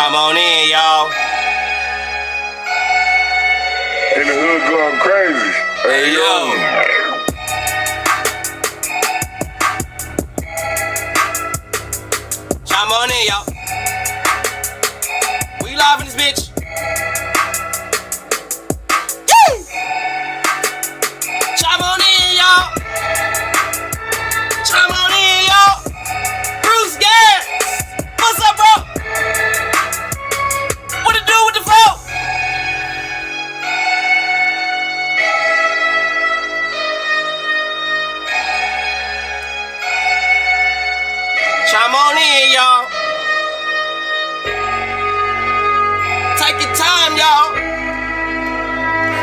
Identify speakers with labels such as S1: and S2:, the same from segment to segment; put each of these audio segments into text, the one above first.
S1: Chime on in, y'all.
S2: In the hood going crazy.
S1: Hey, yo. Chime on in, y'all. We live in this bitch. Woo! Chime on in, y'all. Chime on in, y'all. Bruce Gas. What's up, bro? What it do with the flow? Chime on in, y'all. Take your time, y'all.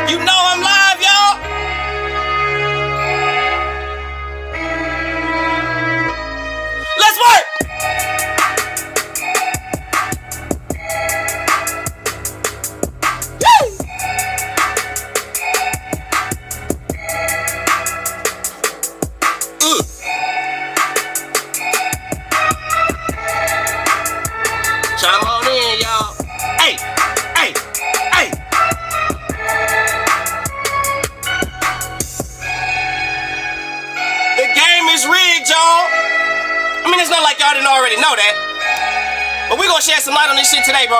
S1: You know I'm live, y'all. Let's work. Woo! Chime on in, y'all. Hey, hey, hey. The game is rigged, y'all. I mean, it's not like y'all didn't already know that. But we gonna shed some light on this shit today, bro.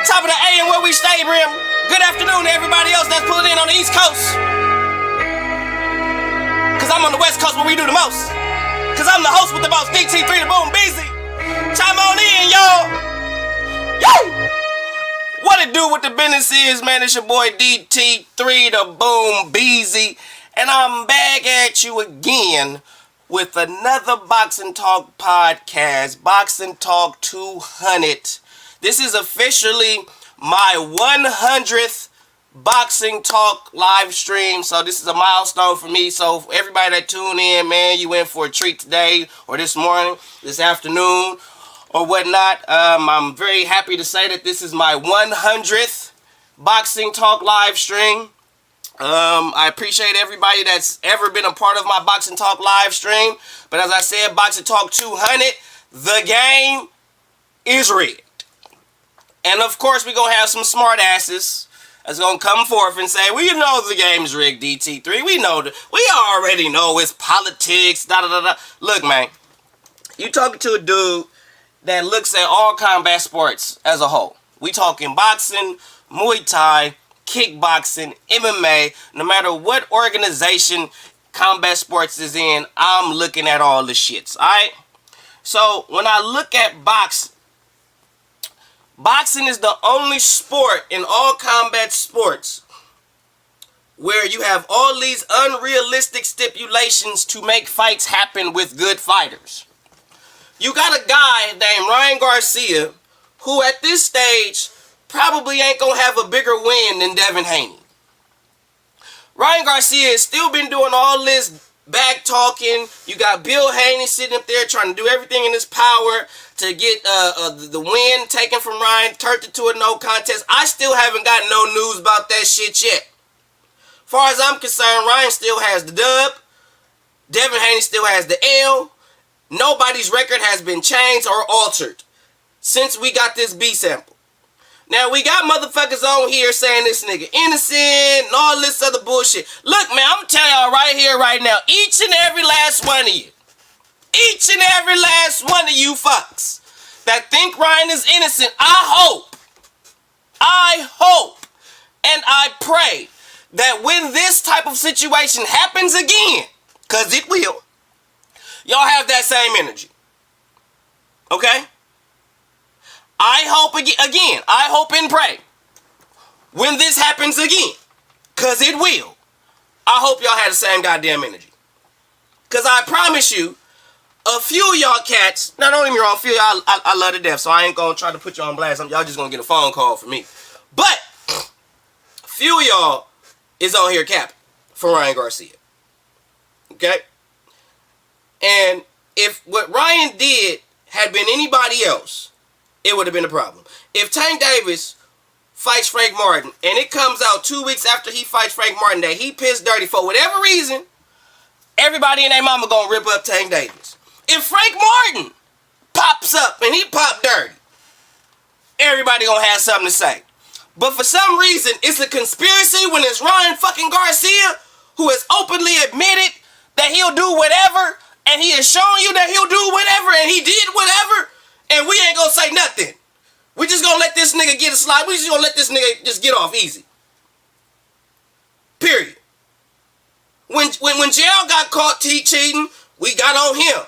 S1: Top of the A and where we stay, Brim. Good afternoon to everybody else that's pulling in on the East Coast. Cause I'm on the West Coast where we do the most. Cause I'm the host with the most, DT3 the Boom Beezy. Chime on in, y'all. Yo! What it do with the business is, man? It's your boy DT3 the Boom Beezy. And I'm back at you again with another Boxing Talk podcast, Boxing Talk 200. This is officially my 100th Boxing Talk live stream. So this is a milestone for me. So for everybody that tune in, man, you in for a treat today or this morning, this afternoon, or whatnot. I'm very happy to say that this is my 100th Boxing Talk live stream. I appreciate everybody that's ever been a part of my Boxing Talk live stream. But as I said, Boxing Talk 200, the game is rigged. And of course, we're going to have some smart asses that's going to come forth and say, well, you know the game's rigged, DT3. We know that. We already know it's politics, da-da-da-da. Look, man, you talking to a dude that looks at all combat sports as a whole. We talking boxing, Muay Thai, kickboxing, MMA. No matter what organization combat sports is in, I'm looking at all the shits, alright? So, when I look at boxing is the only sport in all combat sports where you have all these unrealistic stipulations to make fights happen with good fighters. You got a guy named Ryan Garcia who at this stage probably ain't gonna have a bigger win than Devin Haney. Ryan Garcia has still been doing all this back talking. You got Bill Haney sitting up there trying to do everything in his power to get the win taken from Ryan, turned it to a no contest. I still haven't got no news about that shit yet. Far as I'm concerned, Ryan still has the dub. Devin Haney still has the L. Nobody's record has been changed or altered since we got this B sample. Now, we got motherfuckers on here saying this nigga innocent and all this other bullshit. Look, man, I'm going to tell y'all right here, right now, each and every last one of you, each and every last one of you fucks that think Ryan is innocent, I hope, and I pray that when this type of situation happens again, because it will, y'all have that same energy. Okay? I hope again, I hope and pray when this happens again, because it will, I hope y'all have the same goddamn energy. Because I promise you, a few of y'all cats, now don't get me wrong, a few of y'all I love to death, so I ain't going to try to put y'all on blast. Y'all just going to get a phone call from me. But, a few of y'all is on here capping for Ryan Garcia. Okay? And if what Ryan did had been anybody else, it would have been a problem. If Tank Davis fights Frank Martin, and it comes out 2 weeks after he fights Frank Martin that he pissed dirty for whatever reason, everybody and their mama gonna rip up Tank Davis. If Frank Martin pops up and he popped dirty, everybody gonna have something to say. But for some reason, it's a conspiracy when it's Ryan fucking Garcia who has openly admitted that he'll do whatever, and he has shown you that he'll do whatever, and he did whatever, and we ain't gonna say nothing. We just gonna let this nigga get a slide. We just gonna let this nigga just get off easy. Period. When JL got caught cheating, we got on him.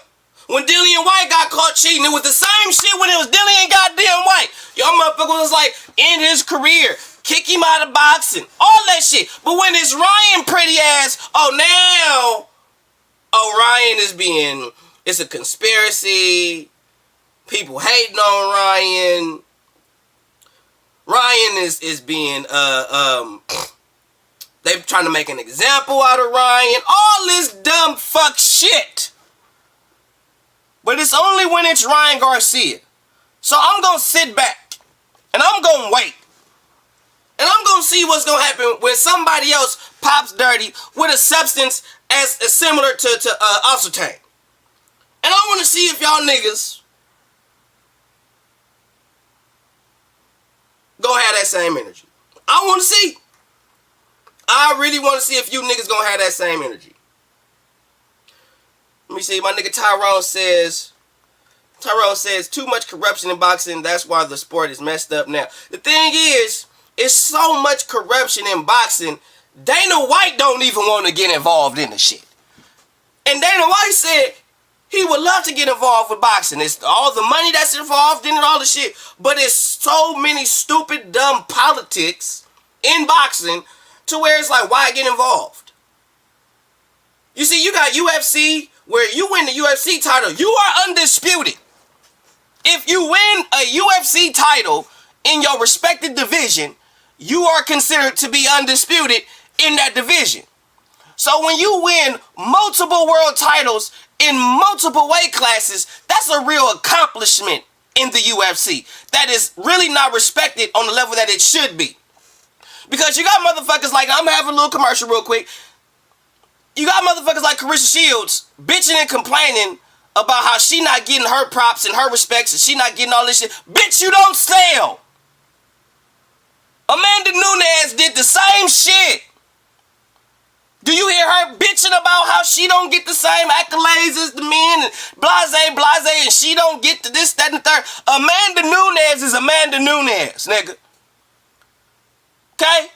S1: When Dillian White got caught cheating, it was the same shit when it was Dillian goddamn White. Y'all motherfucker was like, end his career, kick him out of boxing, all that shit. But when it's Ryan pretty ass, Ryan is being, it's a conspiracy. People hating on Ryan. Ryan is being, they trying to make an example out of Ryan. All this dumb fuck shit. But it's only when it's Ryan Garcia. So I'm going to sit back. And I'm going to wait. And I'm going to see what's going to happen when somebody else pops dirty with a substance as similar to aspartame. And I want to see if y'all niggas gonna have that same energy. I want to see. I really want to see if you niggas gonna have that same energy. Let me see. My nigga Tyrone says, too much corruption in boxing. That's why the sport is messed up now. The thing is, it's so much corruption in boxing. Dana White don't even want to get involved in the shit. And Dana White said he would love to get involved with boxing. It's all the money that's involved in it, all the shit. But it's so many stupid, dumb politics in boxing to where it's like, why get involved? You see, you got UFC where you win the UFC title, you are undisputed. If you win a UFC title in your respective division, you are considered to be undisputed in that division. So when you win multiple world titles in multiple weight classes, that's a real accomplishment in the UFC. That is really not respected on the level that it should be. Because you got motherfuckers like, I'm having a little commercial real quick. You got motherfuckers like Carissa Shields bitching and complaining about how she not getting her props and her respects and she not getting all this shit. Bitch, you don't sell. Amanda Nunes did the same shit. Do you hear her bitching about how she don't get the same accolades as the men and blase, and she don't get to this, that, and the third? Amanda Nunes is Amanda Nunes, nigga. Okay?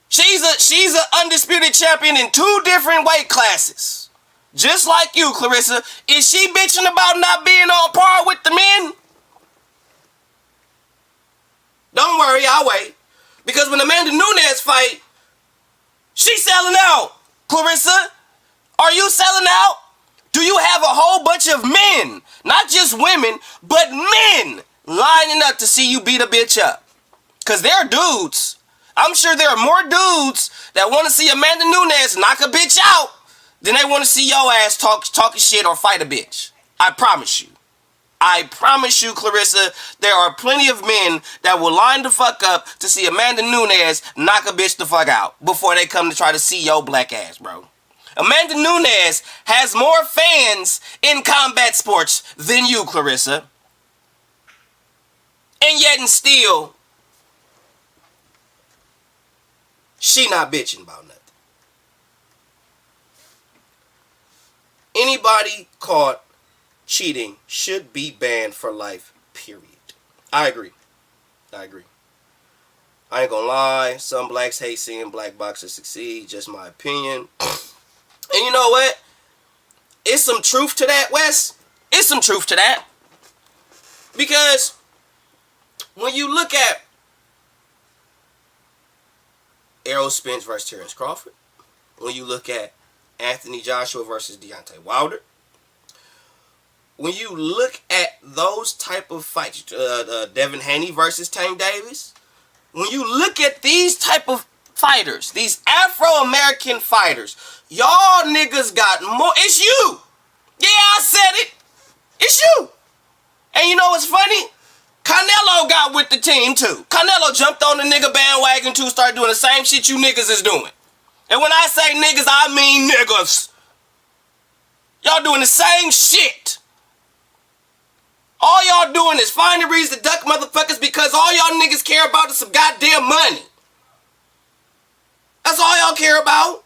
S1: She's an undisputed champion in 2 different weight classes. Just like you, Clarissa. Is she bitching about not being on par with the men? Don't worry, I'll wait. Because when Amanda Nunes fight, she's selling out. Clarissa, are you selling out? Do you have a whole bunch of men, not just women, but men lining up to see you beat a bitch up? Because they're dudes. I'm sure there are more dudes that want to see Amanda Nunes knock a bitch out than they want to see your ass talking shit or fight a bitch. I promise you. I promise you, Clarissa, there are plenty of men that will line the fuck up to see Amanda Nunes knock a bitch the fuck out before they come to try to see your black ass, bro. Amanda Nunes has more fans in combat sports than you, Clarissa. And yet and still, she not bitching about nothing. Anybody caught cheating should be banned for life, period. I agree. I ain't gonna lie. Some blacks hate seeing black boxers succeed. Just my opinion. And you know what? It's some truth to that, Wes. It's some truth to that. Because when you look at Errol Spence versus Terrence Crawford, when you look at Anthony Joshua versus Deontay Wilder, when you look at those type of fights, Devin Haney versus Tank Davis, when you look at these type of fighters, these Afro-American fighters, y'all niggas got more. It's you. Yeah, I said it. It's you. And you know what's funny? Canelo got with the team too. Canelo jumped on the nigga bandwagon too, started doing the same shit you niggas is doing. And when I say niggas, I mean niggas. Y'all doing the same shit. All y'all doing is finding reasons to duck motherfuckers because all y'all niggas care about is some goddamn money. That's all y'all care about.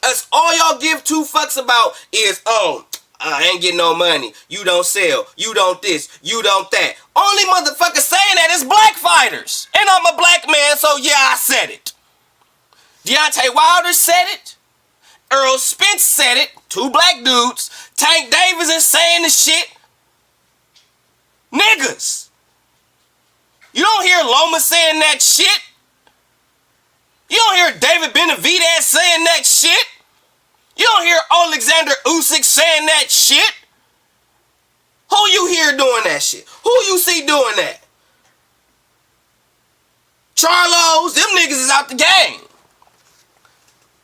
S1: That's all y'all give two fucks about is, oh, I ain't getting no money. You don't sell. You don't this. You don't that. Only motherfuckers saying that is black fighters. And I'm a black man, so yeah, I said it. Deontay Wilder said it. Earl Spence said it. Two black dudes. Tank Davis is saying the shit. Niggas. You don't hear Loma saying that shit. You don't hear David Benavidez saying that shit. You don't hear Oleksandr Usyk saying that shit. Who you hear doing that shit? Who you see doing that? Charlos, them niggas is out the game.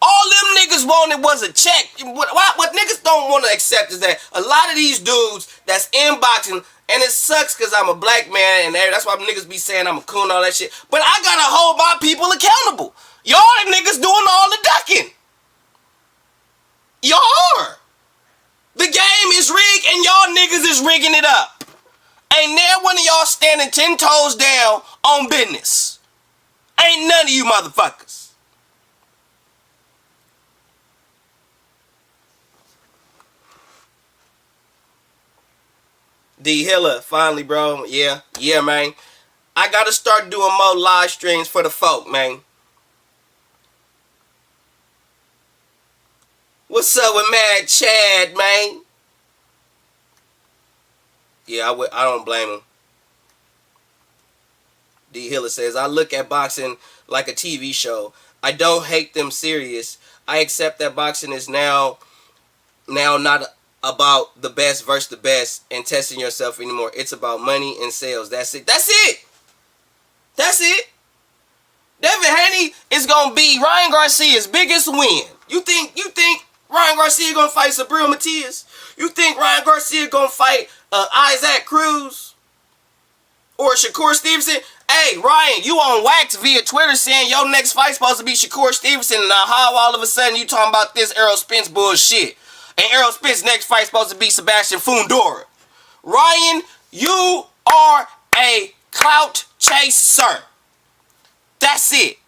S1: All them niggas wanted was a check. What niggas don't want to accept is that a lot of these dudes that's in boxing, and it sucks because I'm a black man, and that's why niggas be saying I'm a coon and all that shit, but I gotta hold my people accountable. Y'all the niggas doing all the ducking. Y'all are. The game is rigged and y'all niggas is rigging it up. Ain't there one of y'all standing 10 toes down on business. Ain't none of you motherfuckers. D Hiller, finally, bro. Yeah, man. I gotta start doing more live streams for the folk, man. What's up with Mad Chad, man? Yeah, I don't blame him. D Hiller says, I look at boxing like a TV show. I don't hate them serious. I accept that boxing is now not about the best versus the best and testing yourself anymore. It's about money and sales. That's it. That's it. That's it. Devin Haney is gonna be Ryan Garcia's biggest win. You think Ryan Garcia gonna fight Sabril Matias? You think Ryan Garcia gonna fight Isaac Cruz or Shakur Stevenson? Hey, Ryan, you on wax via Twitter saying your next fight's supposed to be Shakur Stevenson, and how all of a sudden you talking about this Errol Spence bullshit? And Errol Spence's next fight's supposed to be Sebastian Fundora. Ryan, you are a clout chaser. That's it.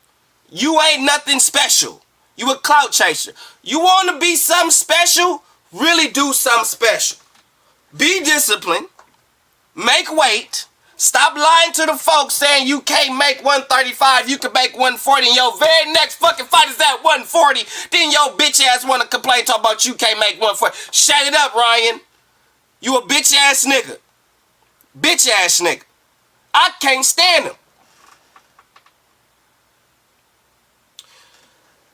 S1: You ain't nothing special. You a clout chaser. You want to be something special? Really do something special. Be disciplined. Make weight. Stop lying to the folks saying you can't make 135, you can make 140, and your very next fucking fight is at 140. Then your bitch ass want to complain talk about you can't make 140. Shut it up, Ryan. You a bitch ass nigga. Bitch ass nigga. I can't stand him.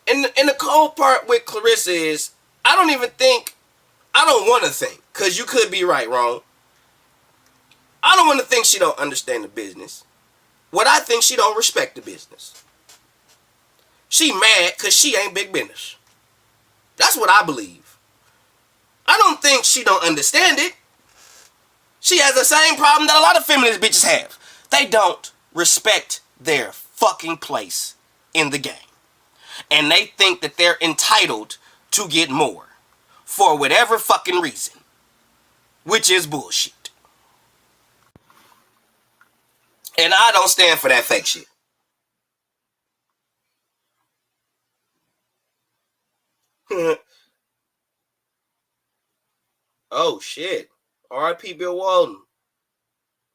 S1: And the cold part with Clarissa is, I don't want to think, because you could be right, wrong. I don't want to think she don't understand the business. What I think, she don't respect the business. She mad because she ain't big business. That's what I believe. I don't think she don't understand it. She has the same problem that a lot of feminist bitches have. They don't respect their fucking place in the game. And they think that they're entitled to get more for whatever fucking reason, which is bullshit. And I don't stand for that fake shit. Oh shit. R.I.P. Bill Walton.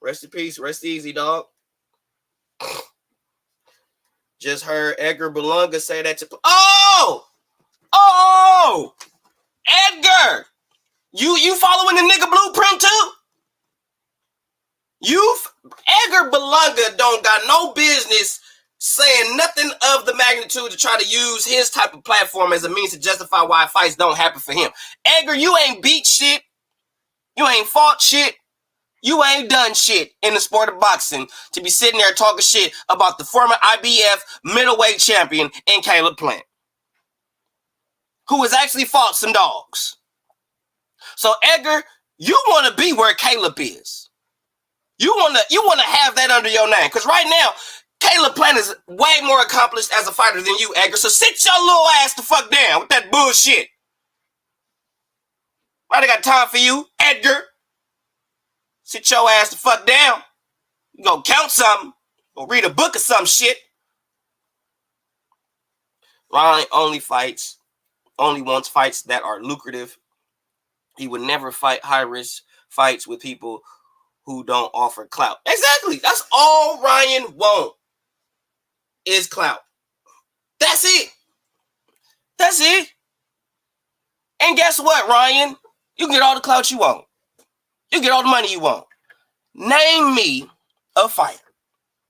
S1: Rest in peace. Rest easy, dog. Just heard Edgar Berlanga say that to... Oh! Edgar! You following the nigga blueprint too? Edgar Berlanga don't got no business saying nothing of the magnitude to try to use his type of platform as a means to justify why fights don't happen for him. Edgar, you ain't beat shit. You ain't fought shit. You ain't done shit in the sport of boxing to be sitting there talking shit about the former IBF middleweight champion in Caleb Plant, who has actually fought some dogs. So Edgar, you want to be where Caleb is. You want to have that under your name, because right now Caleb Plant is way more accomplished as a fighter than you, Edgar. So sit your little ass the fuck down with that bullshit. I ain't got time for you, Edgar. Sit your ass the fuck down. You go count something or read a book or some shit. Ryan only wants fights that are lucrative. He would never fight high-risk fights with people who don't offer clout. Exactly. That's all Ryan wants is clout. That's it. That's it. And guess what, Ryan? You can get all the clout you want. You can get all the money you want. Name me a fighter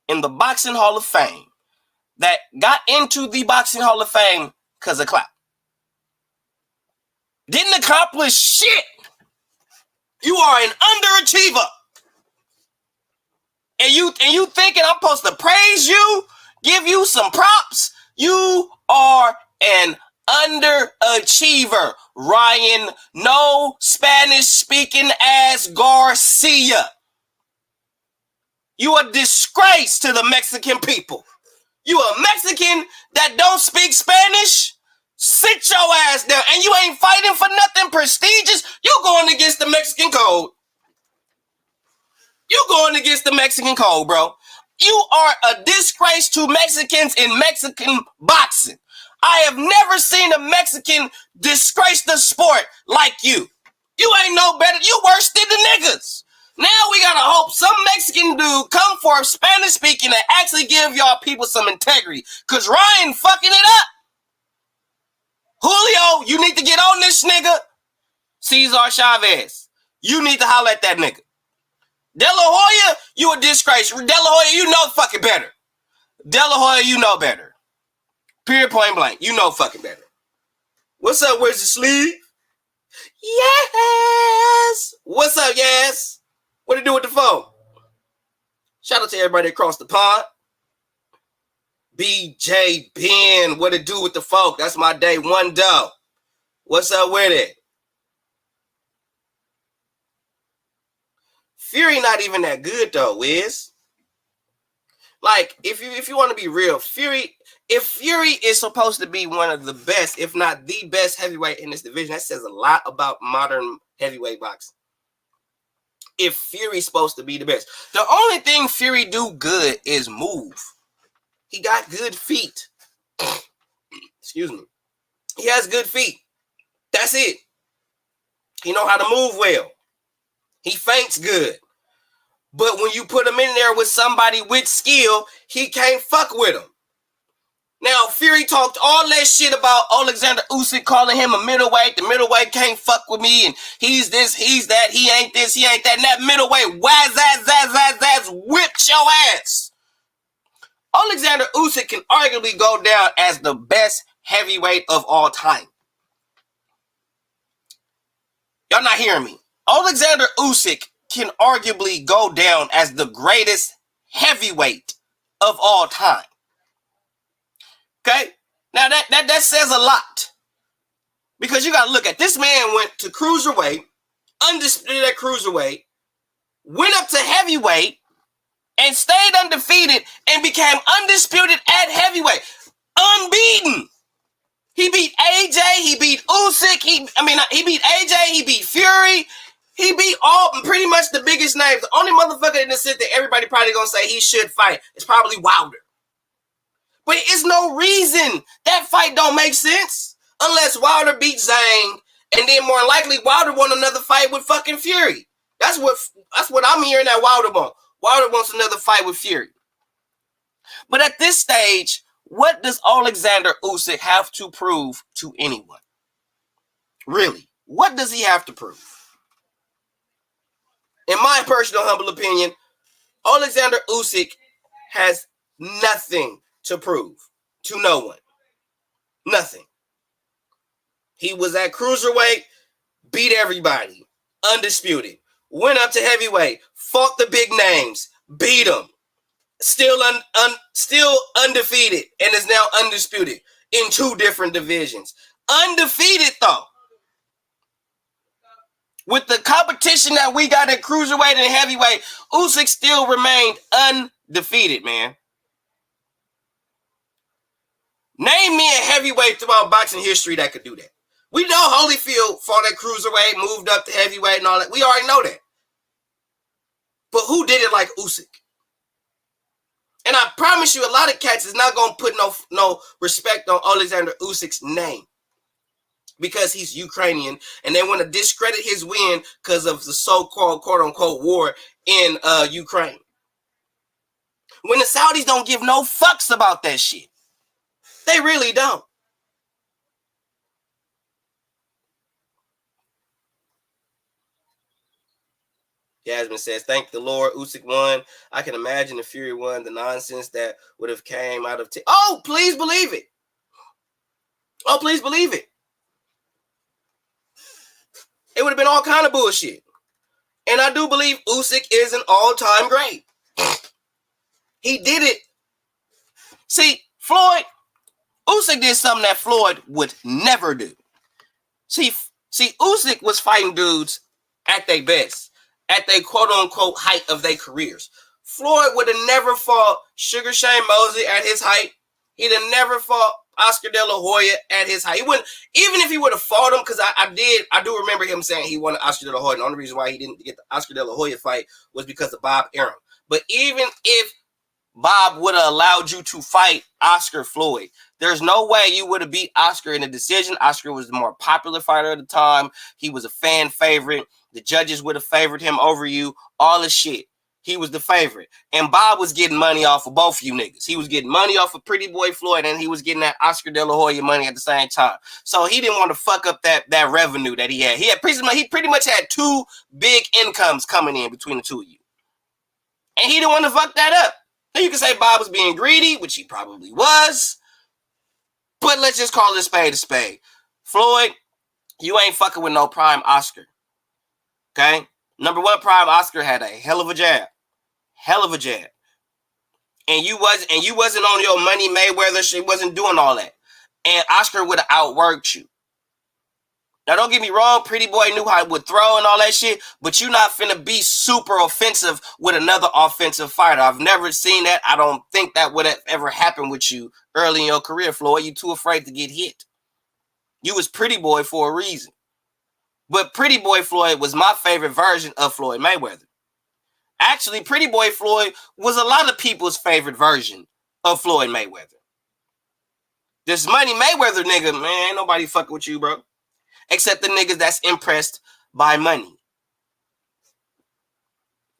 S1: in the Boxing Hall of Fame that got into the Boxing Hall of Fame because of clout. Didn't accomplish shit. You are an underachiever. And you thinking I'm supposed to praise you, give you some props? You are an underachiever, Ryan. No Spanish-speaking ass Garcia. You a disgrace to the Mexican people. You a Mexican that don't speak Spanish? Sit your ass down. And you ain't fighting for nothing prestigious. You going against the Mexican code. You going against the Mexican code, bro. You are a disgrace to Mexicans in Mexican boxing. I have never seen a Mexican disgrace the sport like you. You ain't no better. You worse than the niggas. Now we gotta hope some Mexican dude come for Spanish speaking and actually give y'all people some integrity. Cause Ryan fucking it up. Julio, you need to get on this nigga. Cesar Chavez, you need to holler at that nigga. De La Hoya, you a disgrace. De La Hoya, you know fucking better. De La Hoya, you know better. Period, point blank. You know fucking better. What's up? Where's the sleeve? Yes. What's up, yes? What to do with the phone? Shout out to everybody across the pond. BJ Ben, what to do with the folk? That's my day one dough. What's up with it? Fury not even that good though, Wiz. Like, if you want to be real, if Fury is supposed to be one of the best, if not the best heavyweight in this division, that says a lot about modern heavyweight boxing. If Fury's supposed to be the best. The only thing Fury do good is move. He got good feet. Excuse me. He has good feet. That's it. He know how to move well. He feints good. But when you put him in there with somebody with skill, he can't fuck with him. Now, Fury talked all that shit about Oleksandr Usyk, calling him a middleweight. The middleweight can't fuck with me, and he's this, he's that, he ain't this, he ain't that. And that middleweight, whipped your ass. Oleksandr Usyk can arguably go down as the best heavyweight of all time. Y'all not hearing me. Oleksandr Usyk can arguably go down as the greatest heavyweight of all time. Okay? Now that says a lot. Because you got to look at this man went to cruiserweight, undisputed at cruiserweight, went up to heavyweight, and stayed undefeated and became undisputed at heavyweight. Unbeaten. He beat AJ, he beat Usyk, he beat AJ, he beat Fury, he beat pretty much the biggest names. The only motherfucker in the city that everybody probably gonna say he should fight is probably Wilder. But it's no reason that fight don't make sense unless Wilder beat Zhang, and then more likely Wilder won another fight with fucking Fury. That's what I'm hearing that Wilder wants. Wilder wants another fight with Fury. But at this stage, what does Oleksandr Usyk have to prove to anyone? Really, what does he have to prove? In my personal humble opinion, Oleksandr Usyk has nothing to prove to no one. Nothing. He was at cruiserweight, beat everybody, undisputed. Went up to heavyweight, fought the big names, beat them. Still undefeated and is now undisputed in 2 different divisions. Undefeated though. With the competition that we got at cruiserweight and heavyweight, Usyk still remained undefeated, man. Name me a heavyweight throughout boxing history that could do that. We know Holyfield fought at cruiserweight, moved up to heavyweight and all that. We already know that. But who did it like Usyk? And I promise you, a lot of cats is not gonna put no respect on Oleksandr Usyk's name because he's Ukrainian, and they want to discredit his win because of the so-called quote-unquote war in Ukraine. When the Saudis don't give no fucks about that shit. They really don't. Jasmine says, thank the Lord, Usyk won. I can imagine if Fury won, the nonsense that would have came out of... Oh, please believe it. Oh, please believe it. It would have been all kind of bullshit. And I do believe Usyk is an all-time great. He did it. See, Usyk did something that Floyd would never do. See, Usyk was fighting dudes at their best, at their quote-unquote height of their careers. Floyd would have never fought Sugar Shane Mosley at his height. He'd have never fought Oscar De La Hoya at his height. He wouldn't, even if he would have fought him, because I do remember him saying he wanted Oscar De La Hoya. And the only reason why he didn't get the Oscar De La Hoya fight was because of Bob Arum. But even if Bob would have allowed you to fight Oscar Floyd, there's no way you would have beat Oscar in a decision. Oscar was the more popular fighter at the time. He was a fan favorite. The judges would have favored him over you. All this shit. He was the favorite. And Bob was getting money off of both of you niggas. He was getting money off of Pretty Boy Floyd, and he was getting that Oscar De La Hoya money at the same time. So he didn't want to fuck up that revenue that he had. He pretty much had two big incomes coming in between the two of you. And he didn't want to fuck that up. Now you can say Bob was being greedy, which he probably was. But let's just call it a spade a spade. Floyd, you ain't fucking with no prime Oscar. Okay? Number one, prime Oscar had a hell of a jab. Hell of a jab. And you wasn't on your Money Mayweather shit, wasn't doing all that. And Oscar would have outworked you. Now, don't get me wrong, Pretty Boy knew how he would throw and all that shit, but you're not finna be super offensive with another offensive fighter. I've never seen that. I don't think that would have ever happened with you early in your career, Floyd. You too afraid to get hit. You was Pretty Boy for a reason. But Pretty Boy Floyd was my favorite version of Floyd Mayweather. Actually, Pretty Boy Floyd was a lot of people's favorite version of Floyd Mayweather. This Money Mayweather nigga, man, ain't nobody fucking with you, bro. Except the niggas that's impressed by money.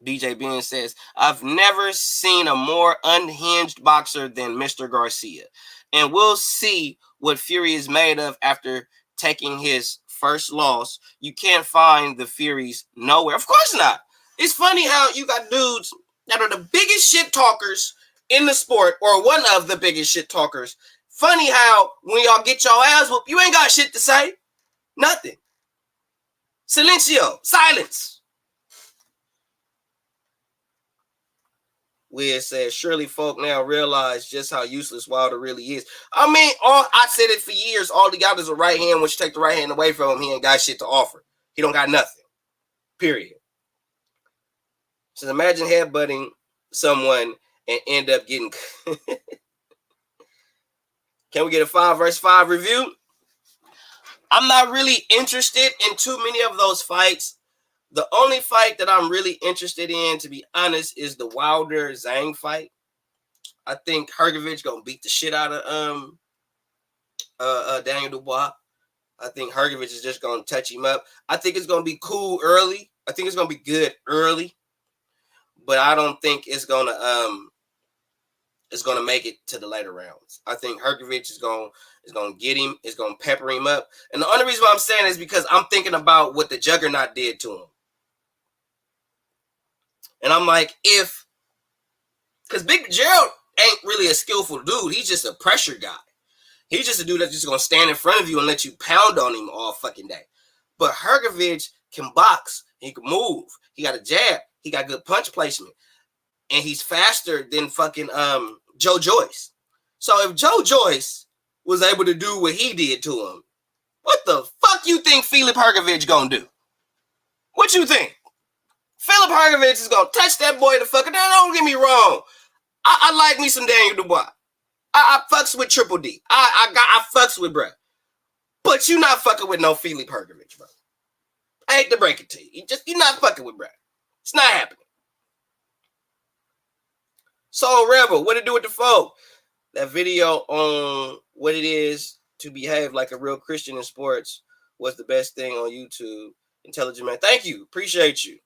S1: DJ Ben says, I've never seen a more unhinged boxer than Mr. Garcia. And we'll see what Fury is made of after taking his first loss. You can't find the Furies nowhere. Of course not. It's funny how you got dudes that are the biggest shit talkers in the sport, or one of the biggest shit talkers. Funny how when y'all get your ass whooped, you ain't got shit to say. Nothing. Silencio. Silence. Wiz says, surely folk now realize just how useless Wilder really is. I mean, I said it for years. All he got is a right hand. Once you take the right hand away from him, he ain't got shit to offer. He don't got nothing. Period. So imagine headbutting someone and end up getting... Can we get a 5 versus 5 review? I'm not really interested in too many of those fights. The only fight that I'm really interested in, to be honest, is the Wilder-Zhang fight. I think Hrgovic gonna beat the shit out of Daniel Dubois. I think Hrgovic is just gonna touch him up. I think it's gonna be cool early. I think it's gonna be good early, but I don't think it's gonna make it to the later rounds. I think Hrgovic is gonna get him, is gonna pepper him up. And the only reason why I'm saying is because I'm thinking about what the Juggernaut did to him. And I'm like, because Big Gerald ain't really a skillful dude. He's just a pressure guy. He's just a dude that's just going to stand in front of you and let you pound on him all fucking day. But Hrgovic can box. He can move. He got a jab. He got good punch placement. And he's faster than fucking Joe Joyce. So if Joe Joyce was able to do what he did to him, what the fuck you think Filip Hrgovic going to do? What you think? Filip Hrgovic is going to touch that boy the fuck. Now, don't get me wrong. I like me some Daniel Dubois. I fucks with Triple D. I fucks with bruh. But you not fucking with no Filip Hrgovic, bro. I hate to break it to you. You're not fucking with bruh. It's not happening. So Rebel, what it do with the folk? That video on what it is to behave like a real Christian in sports was the best thing on YouTube. Intelligent man, thank you, appreciate you.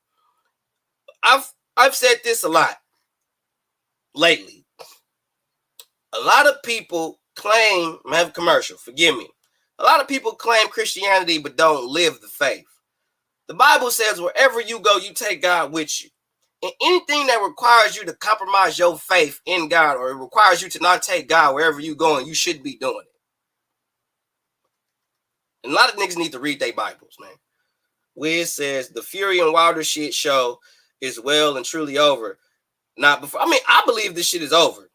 S1: I've said this a lot lately. A lot of people claim, I have a commercial, forgive me. A lot of people claim Christianity but don't live the faith. The Bible says wherever you go, you take God with you. And anything that requires you to compromise your faith in God, or it requires you to not take God wherever you going, you should be doing it. And a lot of niggas need to read their Bibles, man. Wiz says the Fury and Wilder shit show is well and truly over. Not before. I mean, I believe this shit is over.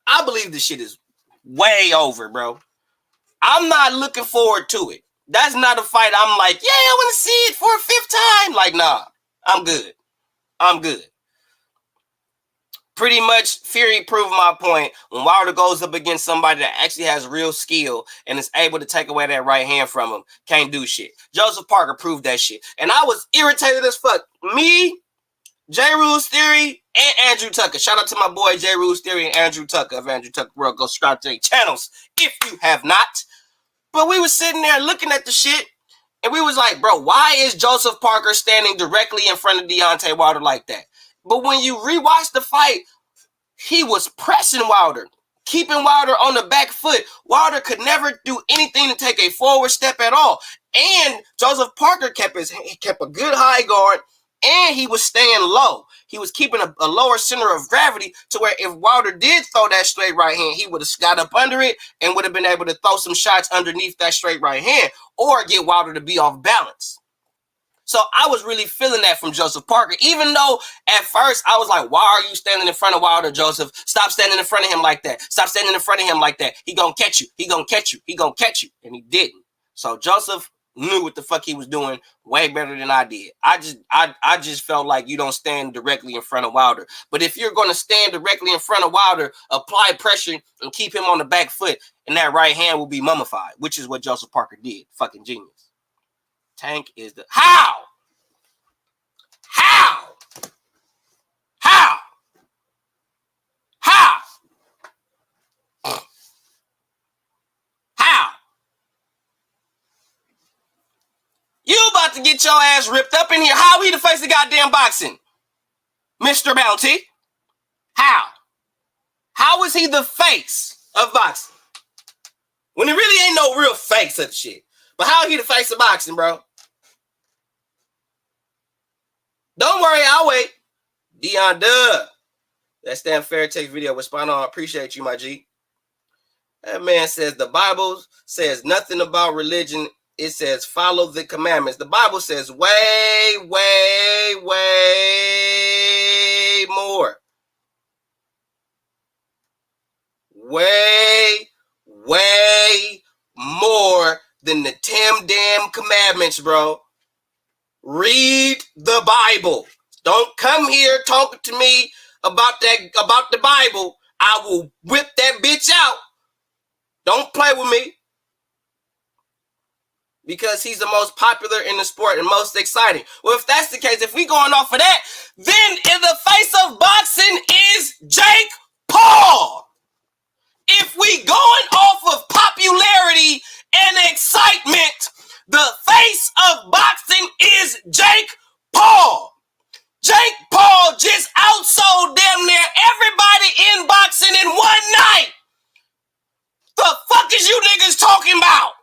S1: I believe this shit is way over, bro. I'm not looking forward to it. That's not a fight I'm like, yeah, I want to see it for a fifth time. Like, nah, I'm good. I'm good. Pretty much, Fury proved my point. When Wilder goes up against somebody that actually has real skill and is able to take away that right hand from him, can't do shit. Joseph Parker proved that shit. And I was irritated as fuck. Me, J. Rule's Theory, and Andrew Tucker. Shout out to my boy J. Rule's Theory and Andrew Tucker of Andrew Tucker World. Go subscribe to their channels if you have not. But we was sitting there looking at the shit, and we was like, bro, why is Joseph Parker standing directly in front of Deontay Wilder like that? But when you rewatch the fight, he was pressing Wilder, keeping Wilder on the back foot. Wilder could never do anything to take a forward step at all. And Joseph Parker kept a good high guard, and he was staying low. He was keeping a lower center of gravity to where if Wilder did throw that straight right hand, he would have got up under it and would have been able to throw some shots underneath that straight right hand or get Wilder to be off balance. So I was really feeling that from Joseph Parker, even though at first I was like, why are you standing in front of Wilder, Joseph? Stop standing in front of him like that. Stop standing in front of him like that. He gonna catch you. He gonna catch you. He gonna catch you. And he didn't. So Joseph knew what the fuck he was doing way better than I did. I just felt like you don't stand directly in front of Wilder. But if you're going to stand directly in front of Wilder, apply pressure and keep him on the back foot, and that right hand will be mummified, which is what Joseph Parker did. Fucking genius. Tank is the... How? How? How? How? How? You about to get your ass ripped up in here. How he the face of goddamn boxing? Mr. Bounty? How? How is he the face of boxing? When he really ain't no real face of the shit. But how he the face of boxing, bro? Don't worry, I'll wait. Dion Dub. That Stan Fair text video was spot on. Appreciate you, my G. That man says the Bible says nothing about religion. It says follow the commandments. The Bible says way more. Way more than the 10 damn commandments, bro. Read the Bible. Don't come here talking to me about the Bible. I will whip that bitch out. Don't play with me. Because he's the most popular in the sport and most exciting. Well, if that's the case, if we going off of that, then in the face of boxing is Jake Paul. If we going off of popularity and excitement, the face of boxing is Jake Paul. Jake Paul just outsold damn near everybody in boxing in one night. The fuck is you niggas talking about?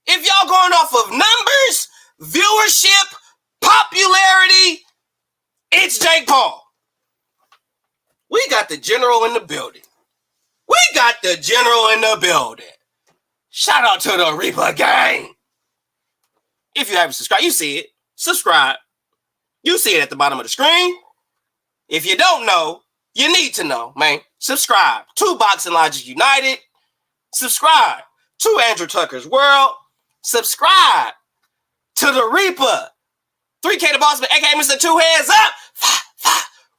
S1: If y'all going off of numbers, viewership, popularity, it's Jake Paul. We got the general in the building. We got the general in the building. Shout out to the Reaper gang. If you haven't subscribed, you see it. Subscribe. You see it at the bottom of the screen. If you don't know, you need to know, man. Subscribe to Boxing Logic United. Subscribe to Andrew Tucker's World. Subscribe to the Reaper. 3K the Bossman, aka Mr. Two Hands Up.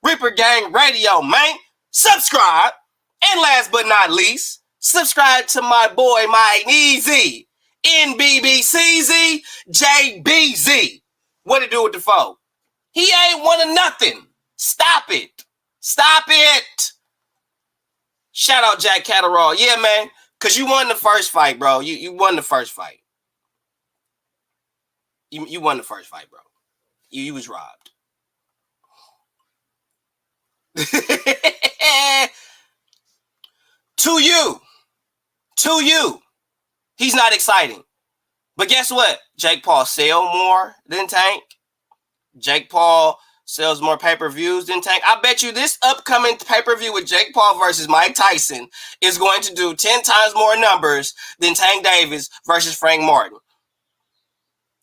S1: Reaper Gang Radio, man. Subscribe. And last but not least, subscribe to my boy Mike Easy. NBBCZ, JBZ. What it do with the foe? He ain't one of nothing. Stop it. Stop it. Shout out Jack Catterall. Yeah, man. Because you won the first fight, bro. You won the first fight. You won the first fight, bro. You was robbed. To you. He's not exciting. But guess what? Jake Paul sell more than Tank. Jake Paul sells more pay-per-views than Tank. I bet you this upcoming pay-per-view with Jake Paul versus Mike Tyson is going to do 10 times more numbers than Tank Davis versus Frank Martin.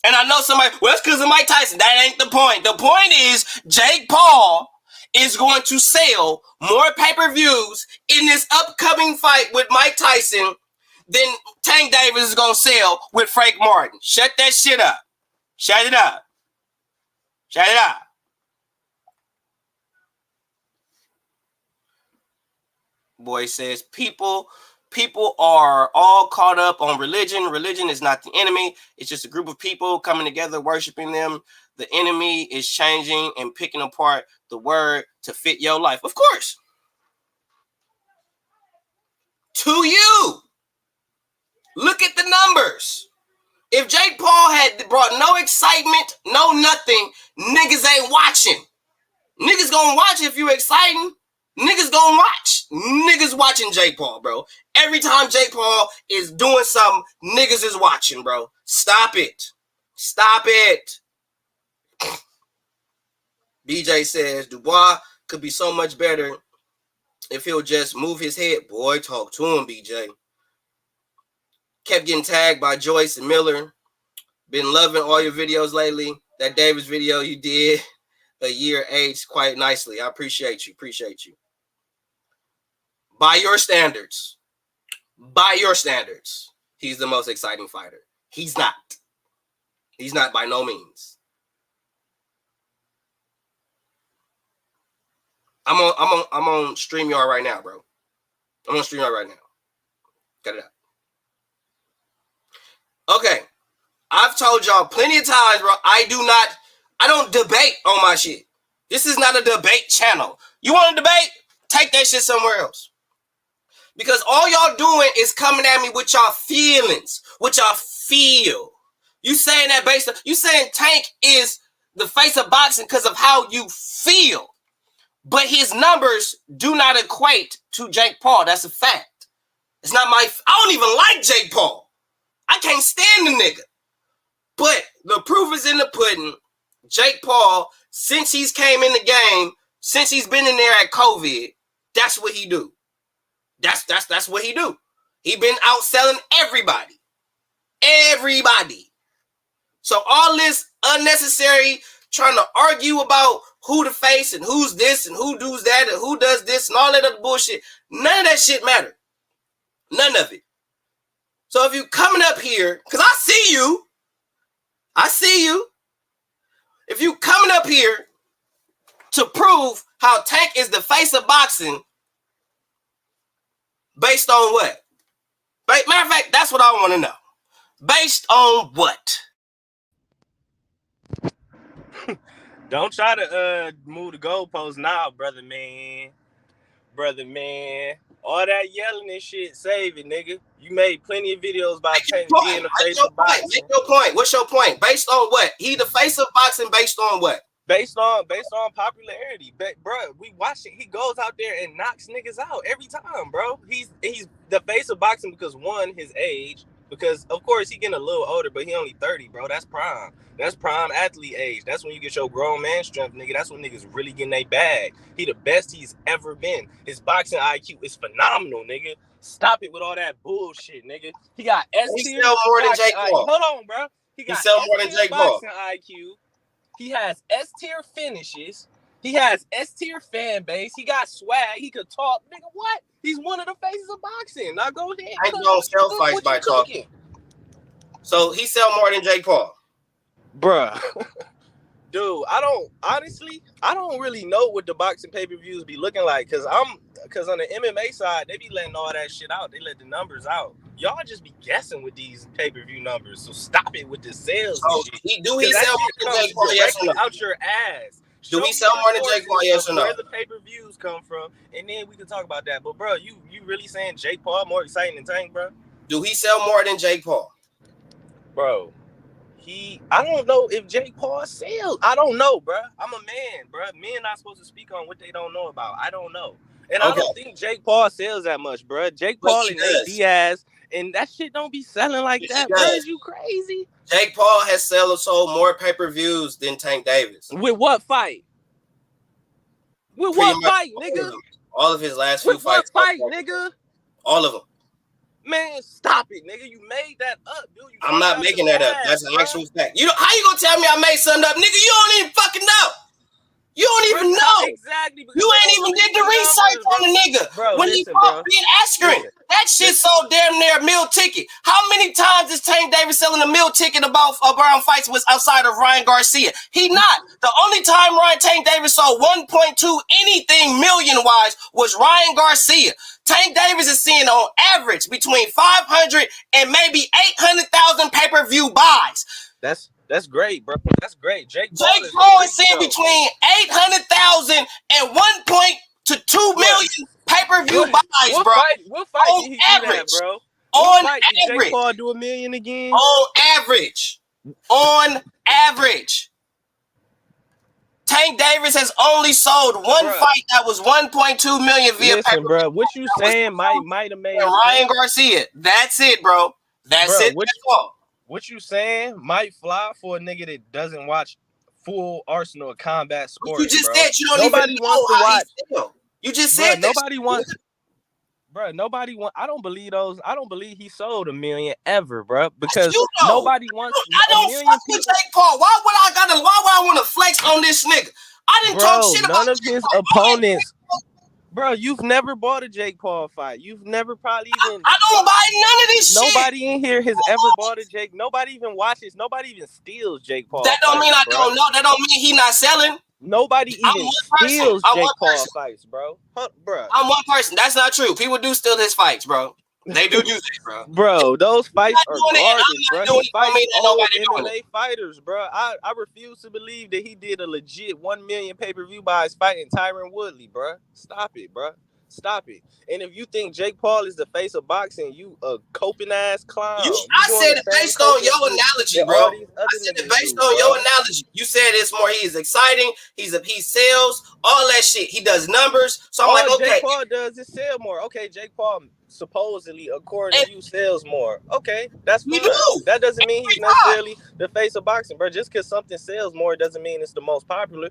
S1: And I know somebody, well, it's because of Mike Tyson. That ain't the point. The point is Jake Paul is going to sell more pay-per-views in this upcoming fight with Mike Tyson than Tank Davis is going to sell with Frank Martin. Shut that shit up. Shut it up. Shut it up. Boy says people are all caught up on religion. Religion is not the enemy. It's just a group of people coming together, worshiping them. The enemy is changing and picking apart the word to fit your life. Of course. To you. Look at the numbers. If Jake Paul had brought no excitement, no nothing, niggas ain't watching. Niggas gonna watch if you exciting. Niggas gonna watch. Niggas watching Jake Paul, bro. Every time Jake Paul is doing something, niggas is watching, bro. Stop it. Stop it. BJ says, Dubois could be so much better if he'll just move his head. Boy, talk to him, BJ. Kept getting tagged by Joyce and Miller. Been loving all your videos lately. That Davis video you did a year aged quite nicely. I appreciate you. Appreciate you. By your standards, he's the most exciting fighter. He's not. He's not by no means. I'm on StreamYard right now, bro. I'm on StreamYard right now. Cut it out. Okay. I've told y'all plenty of times, bro, I don't debate on my shit. This is not a debate channel. You want to debate? Take that shit somewhere else. Because all y'all doing is coming at me with y'all feelings, what y'all feel. You saying that you saying Tank is the face of boxing because of how you feel. But his numbers do not equate to Jake Paul. That's a fact. It's not I don't even like Jake Paul. I can't stand the nigga. But the proof is in the pudding. Jake Paul, since he's came in the game, since he's been in there at COVID, that's what he do. That's what he do. He been outselling everybody. Everybody. So all this unnecessary trying to argue about who to face and who's this and who does that and who does this and all that other bullshit, none of that shit matter. None of it. So if you coming up here, because I see you. If you coming up here to prove how Tank is the face of boxing, based on what? Matter of fact, that's what I want to know. Based on what?
S3: Don't try to move the goalposts now, brother man. All that yelling and shit, save it, nigga. You made plenty of videos about Tank being the face of boxing.
S1: Make your point. What's your point? Based on what? He the face of boxing based on what?
S3: Based on popularity. Bro, we watch it. He goes out there and knocks niggas out every time, bro. He's the face of boxing because, one, his age. Because, of course, he getting a little older, but he only 30, bro. That's prime. That's prime athlete age. That's when you get your grown man strength, nigga. That's when niggas really getting their bag. He the best he's ever been. His boxing IQ is phenomenal, nigga. Stop it with all that bullshit, nigga. He got S-tier.
S1: He sell more than Jake Paul.
S3: Hold on, bro. He
S1: sell more than Jake Paul.
S3: Boxing IQ. He has S-tier finishes. He has S-tier fan base. He got swag. He could talk. Nigga, what? He's one of the faces of boxing. Now go ahead.
S1: I don't sell fights by talking. So he sell more than Jake Paul.
S3: Bruh. Dude, I don't really know what the boxing pay-per-views be looking like. Cause on the MMA side, they be letting all that shit out. They let the numbers out. Y'all just be guessing with these pay-per-view numbers. So stop it with the sales.
S1: Oh, he sell more than Jake Paul? Yes or no?
S3: Out your ass.
S1: Do he sell more than Jake Paul? Yes or no?
S3: Where the pay-per-views come from, and then we can talk about that. But bro, you really saying Jake Paul more exciting than Tank, bro?
S1: Do he sell more than Jake Paul?
S3: Bro, I don't know if Jake Paul sells. I don't know, bro. I'm a man, bro. Men not supposed to speak on what they don't know about. I don't know. And I don't think Jake Paul sells that much, bro. Jake Paul and Nate Diaz, and that shit don't be selling like that, bro. Is you crazy?
S1: Jake Paul has sold more pay-per-views than Tank Davis.
S3: With what fight? With what fight, nigga?
S1: All of his last few fights.
S3: With what fight, nigga?
S1: All of them.
S3: Man, stop it, nigga. You made that up, dude.
S1: I'm not making that up. That's an actual fact. How you gonna tell me I made something up? Nigga, you don't even fucking know. You don't even know.
S3: Exactly.
S1: You ain't even did the research on the nigga.
S3: Bro,
S1: when he fought Ben Askren, that shit sold damn near a meal ticket. How many times is Tank Davis selling a meal ticket about fights was outside of Ryan Garcia? He not. The only time Tank Davis sold 1.2 anything million-wise was Ryan Garcia. Tank Davis is seeing on average between 500 and maybe 800,000 pay-per-view buys.
S3: That's great, bro. That's great. Jake
S1: Paul is seeing between 800,000 and 1.2 million pay-per-view buys, bro.
S3: What fight did he do that, bro?
S1: On average.
S3: Jake Paul do $1 million again?
S1: On average. Tank Davis has only sold one fight that was 1.2 million via pay-per-view.
S3: Bro, what you saying might have made
S1: Ryan Garcia. That's it, bro. That's it.
S3: What you saying might fly for a nigga that doesn't watch full arsenal of combat sports.
S1: But you just said you don't even know how he feel. You just said
S3: nobody wants. Bro, nobody want. I don't believe those. I don't believe he sold $1 million ever, bro. Because nobody wants.
S1: I don't fuck with Jake Paul. Why would I want to flex on this nigga? I didn't talk shit about
S3: none of his opponents. Bro, you've never bought a Jake Paul fight. You've never probably even.
S1: I don't buy none of this shit.
S3: Nobody in here has ever bought a Jake. Nobody even watches. Nobody even steals Jake Paul.
S1: That don't mean I don't know. That don't mean he not selling.
S3: Nobody even steals Jake Paul fights, bro. Bro,
S1: I'm one person. That's not true. People do steal his fights, bro. They do that, bro.
S3: Bro, those fights are garbage, bro. He fights old MMA fighters, bro. I refuse to believe that he did a legit 1 million pay-per-view buys fighting Tyron Woodley, bro. Stop it, bro. Stop it. And if you think Jake Paul is the face of boxing, you a coping ass clown.
S1: I said it based on your analogy, bro. I said it based on your analogy. You said it's more. He's exciting. He sells all that shit. He does numbers. So I'm like, okay.
S3: Jake Paul does is sell more. Okay, Jake Paul supposedly, according to you, sells more. Okay, that's fine. That doesn't mean he's necessarily the face of boxing, bro. Just because something sells more doesn't mean it's the most popular.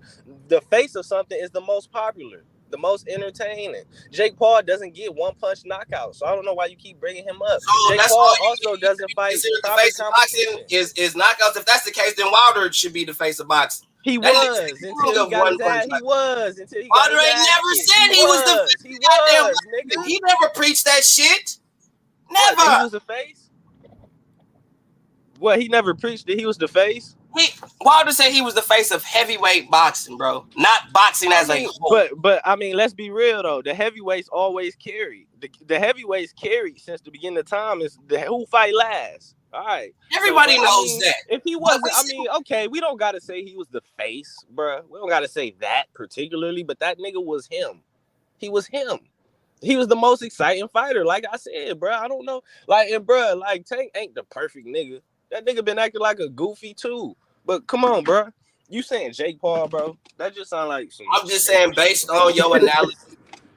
S3: The face of something is the most popular, the most entertaining. Jake Paul doesn't get one punch knockouts, so I don't know why you keep bringing him up. So Jake Paul also doesn't fight.
S1: The face of boxing is knockouts. If that's the case, then Wilder should be the face of boxing.
S3: He was until he got his ass. He was until he got
S1: his ass. Wilder never said he was the face. Nigga. He never preached that shit. Never.
S3: What, he was the face? What, he never preached that he was the face?
S1: Wilder said he was the face of heavyweight boxing, bro. Not boxing as a whole.
S3: But I mean, let's be real though. The heavyweights always carry. The heavyweights carried since the beginning of time. Is who fight last? All right.
S1: Everybody knows that.
S3: If he wasn't, okay, we don't gotta say he was the face, bro. We don't gotta say that particularly, but that nigga was him. He was him. He was the most exciting fighter. Like I said, bro. I don't know. Tank ain't the perfect nigga. That nigga been acting like a goofy too. But come on, bro. You saying Jake Paul, bro? That just sound like some.
S1: I'm just saying, based on your analogy.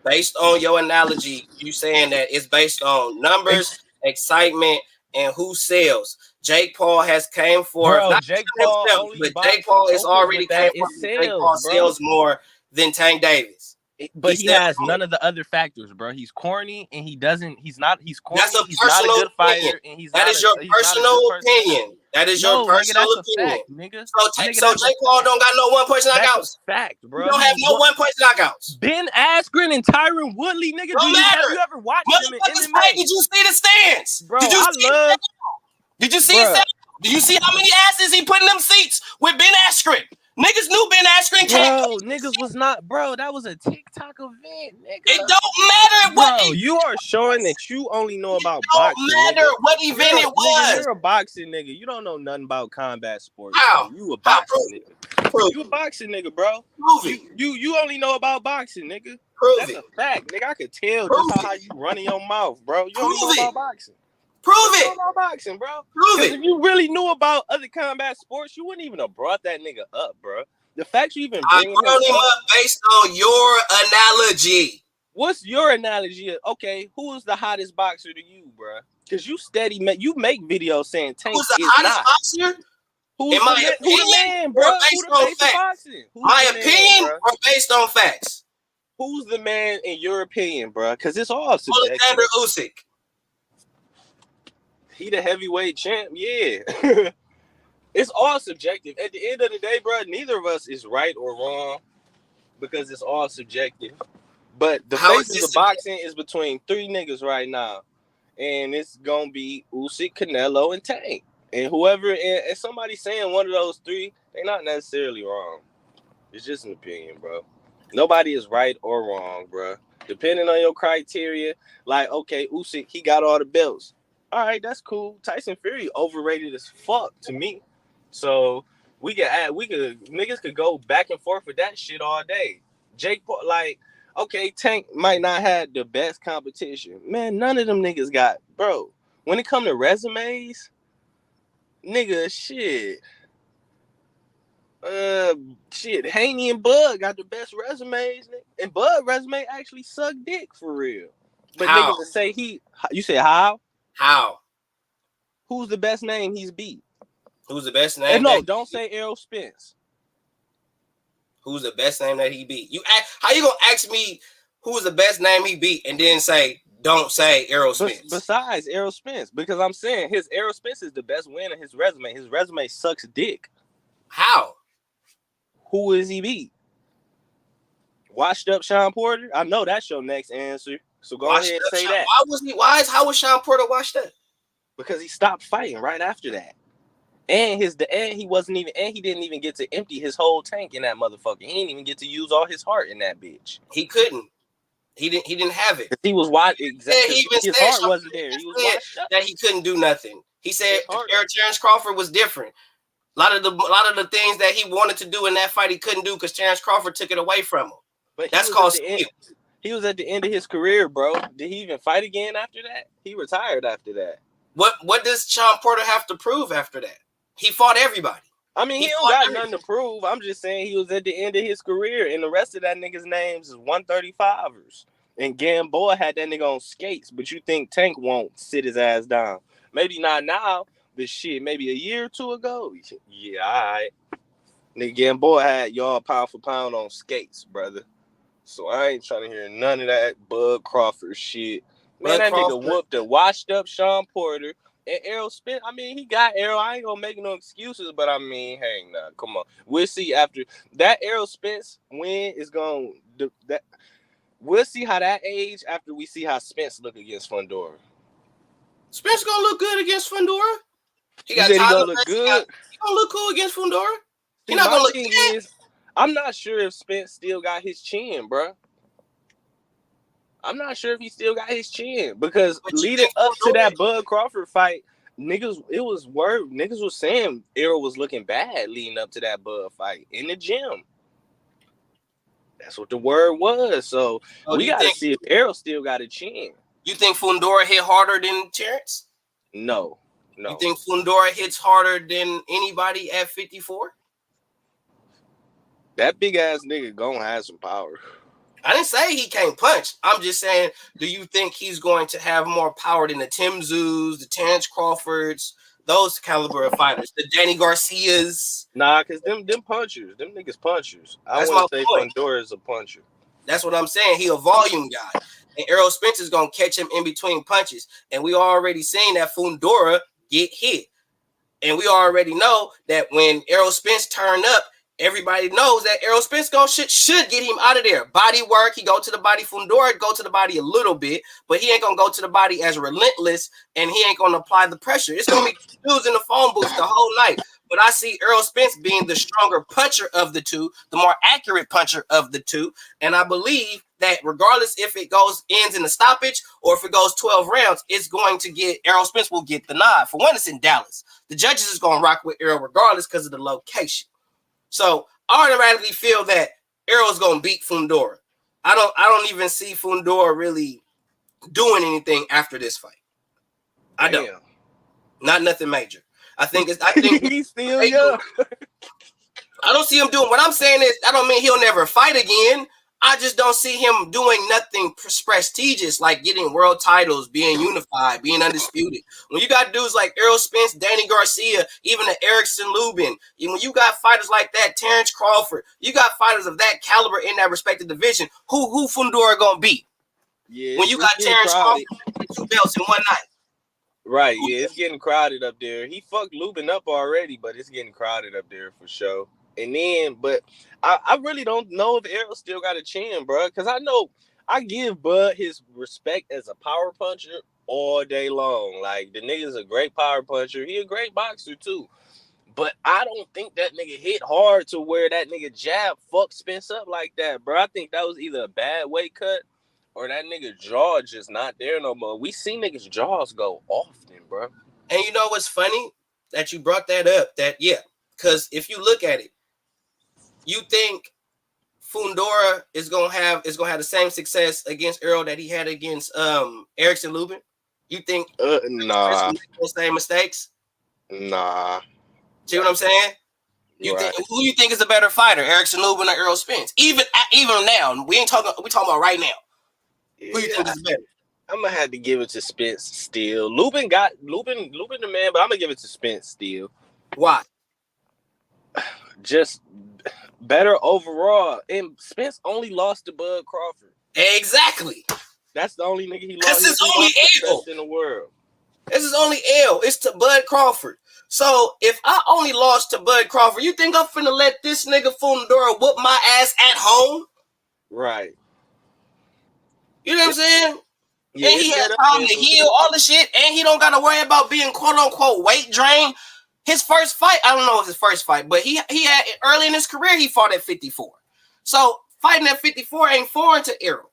S1: Based on your analogy, you saying that it's based on numbers, excitement, and who sells. Jake Paul has came for
S3: Jake Paul
S1: is already came for. Jake Paul sells more than Tank Davis.
S3: But he has none of the other factors, bro. He's corny and he's corny. He's not a good fighter, and
S1: that is your personal opinion. That is your personal opinion.
S3: Nigga.
S1: So Jake Paul don't got no 1 point knockouts.
S3: Fact, bro.
S1: You don't have no 1 point knockouts.
S3: Ben Askren and Tyron Woodley, nigga. Have you ever watched them in MMA?
S1: Did you see the stance?
S3: Bro,
S1: Did you see his stance? Did you see how many asses he put in them seats with Ben Askren? Niggas knew Ben Askren can't.
S3: Bro, niggas was not, bro. That was a TikTok event, nigga.
S1: It don't matter what.
S3: You are showing that you only know about boxing.
S1: It don't matter what event it was.
S3: You're a boxing nigga. You don't know nothing about combat sports.
S1: How?
S3: You a boxing nigga. You a boxing nigga, bro.
S1: Prove it.
S3: You only know about boxing, nigga.
S1: Prove
S3: That's
S1: it.
S3: a fact, nigga. I could tell
S1: Prove
S3: just
S1: it.
S3: how you running your mouth, bro. You
S1: Prove
S3: only know
S1: it.
S3: about boxing.
S1: Prove
S3: You
S1: it.
S3: know about boxing, bro.
S1: Prove
S3: Because
S1: it.
S3: if you really knew about other combat sports, you wouldn't even have brought that nigga up, bro. The fact you even
S1: I
S3: bringing him
S1: brought him up based on your analogy.
S3: What's your analogy? Okay, who is the hottest boxer to you, bro? Because you you make videos saying Tank
S1: Who's the
S3: is
S1: hottest
S3: not.
S1: boxer?
S3: Who's
S1: In my
S3: who the
S1: opinion,
S3: man, bro?
S1: or
S3: Who
S1: based
S3: the
S1: on
S3: face of
S1: facts?
S3: boxing? Who's
S1: My
S3: the
S1: opinion,
S3: man,
S1: or based on facts?
S3: Who's the man in your opinion, bro? Because it's all subjective.
S1: Oleksandr Usyk.
S3: He the heavyweight champ, yeah. It's all subjective. At the end of the day, bro, neither of us is right or wrong because it's all subjective. But the
S1: How
S3: face
S1: is
S3: of
S1: this
S3: the boxing is between 3 niggas right now. And it's gonna be Usyk, Canelo, and Tank. And whoever, and somebody saying one of those 3, they're not necessarily wrong. It's just an opinion, bro. Nobody is right or wrong, bro. Depending on your criteria, like, okay, Usyk, he got all the belts. All right, that's cool. Tyson Fury overrated as fuck to me. So niggas could go back and forth with that shit all day. Jake Paul, like, okay, Tank might not have the best competition. Man, none of them niggas got, bro. When it come to resumes, nigga, shit. Haney and Bud got the best resumes, and Bud resume actually suck dick for real. But
S1: How?
S3: niggas that say you said how?
S1: How?
S3: Who's the best name he's beat?
S1: Who's the best name?
S3: And no, don't say Errol Spence.
S1: Who's the best name that he beat? How you gonna ask me who's the best name he beat and then don't say Errol Spence?
S3: Besides Errol Spence, because I'm saying his Errol Spence is the best win of his resume. His resume sucks dick. How? Who is he beat? Washed up Sean Porter? I know that's your next answer. So go ahead and say that.
S1: How was Sean Porter washed up?
S3: Because he stopped fighting right after that. And he didn't even get to empty his whole tank in that motherfucker. He didn't even get to use all his heart in that bitch.
S1: He couldn't. He didn't have it.
S3: He was watching. Exactly.
S1: He even
S3: his
S1: said
S3: heart wasn't there. He was washed up.
S1: That he couldn't do nothing. He said Terrence Crawford was different. A lot of the things that he wanted to do in that fight he couldn't do because Terrence Crawford took it away from him. But that's called skill.
S3: He was at the end of his career, bro. Did he even fight again after that? He retired after that.
S1: What does Sean Porter have to prove after that? He fought everybody.
S3: I mean, he don't got nothing to prove. I'm just saying he was at the end of his career, and the rest of that nigga's names is 135ers. And Gamboa had that nigga on skates, but you think Tank won't sit his ass down? Maybe not now, but shit, maybe a year or 2 ago. Yeah, all right. Nigga Gamboa had y'all pound for pound on skates, brother. So I ain't trying to hear none of that Bud Crawford shit. Man, that nigga whooped a washed up Sean Porter. And Errol Spence, I mean, he got Errol. I ain't gonna make no excuses, but I mean, hey, nah, come on. We'll see after that Errol Spence win is going that. We'll see how that age after we see how Spence look against Fundora.
S1: Spence gonna look good against Fundora.
S3: He gonna look good.
S1: He gonna look cool against Fundora.
S3: He not gonna look good. I'm not sure if Spence still got his chin, bro. I'm not sure if he still got his chin because leading up to that Bud Crawford fight, niggas was saying Errol was looking bad leading up to that Bud fight in the gym. That's what the word was. So we gotta see if Errol still got a chin.
S1: You think Fundora hit harder than Terrence?
S3: No.
S1: You think Fundora hits harder than anybody at 54?
S3: That big ass nigga gonna have some power.
S1: I didn't say he can't punch. I'm just saying, do you think he's going to have more power than the Tim Tszus, the Terrence Crawfords, those caliber of fighters, the Danny Garcias?
S3: Nah, because them punchers, them niggas punchers. I want to say Fundora is a puncher.
S1: That's what I'm saying. He a volume guy. And Errol Spence is going to catch him in between punches. And we already seen that Fundora get hit. And we already know that when Errol Spence turned up, everybody knows that Errol Spence should get him out of there. Body work, he go to the body. Fundora go to the body a little bit, but he ain't gonna go to the body as relentless, and he ain't gonna apply the pressure. It's gonna be dudes in the phone booth the whole night. But I see Errol Spence being the stronger puncher of the two, the more accurate puncher of the two, and I believe that regardless if it ends in a stoppage or if it goes 12 rounds, it's going to get Errol Spence will get the nod. For one, it's in Dallas. The judges is gonna rock with Errol regardless because of the location. So automatically feel that Errol's gonna beat Fundora. I don't even see Fundora really doing anything after this fight. I don't. Not nothing major. I think
S3: he's still young.
S1: I don't see him doing. What I'm saying is, I don't mean he'll never fight again. I just don't see him doing nothing prestigious like getting world titles, being unified, being undisputed. When you got dudes like Errol Spence, Danny Garcia, even the Erickson Lubin, when you got fighters like that, Terrence Crawford, you got fighters of that caliber in that respective division. Who Fundora gonna beat?
S3: Yeah,
S1: when you got Terrence Crawford with 2 belts in one night.
S3: Right, yeah, it's getting crowded up there. He fucked Lubin up already, but it's getting crowded up there for sure. And then, but I really don't know if Errol still got a chin, bro. Because I know I give Bud his respect as a power puncher all day long. Like, the nigga's a great power puncher. He a great boxer, too. But I don't think that nigga hit hard to where that nigga jab fucked Spence up like that, bro. I think that was either a bad weight cut or that nigga jaw just not there no more. We see niggas' jaws go often, bro.
S1: And you know what's funny? That you brought that up. Because if you look at it, you think Fundora is gonna have the same success against Errol that he had against Erickson Lubin? You think
S3: nah,
S1: the same mistakes?
S3: Nah.
S1: See what I'm saying? Who you think is a better fighter, Erickson Lubin or Errol Spence? Even now, we talking about right now. Who you think is better?
S3: I'm gonna have to give it to Spence still. Lubin the man, but I'm gonna give it to Spence still.
S1: Why?
S3: Just better overall. And Spence only lost to Bud Crawford.
S1: Exactly.
S3: That's the only nigga he lost.
S1: That's his only L
S3: in the world.
S1: This is only L. It's to Bud Crawford. So if I only lost to Bud Crawford, you think I'm finna let this nigga Fundora whoop my ass at home?
S3: Right.
S1: You know what I'm saying?
S3: Yeah,
S1: and he had time to heal, all the shit, and he don't got to worry about being quote unquote weight drained. His first fight, I don't know if his first fight, but he had early in his career, he fought at 54. So fighting at 54 ain't foreign to Errol.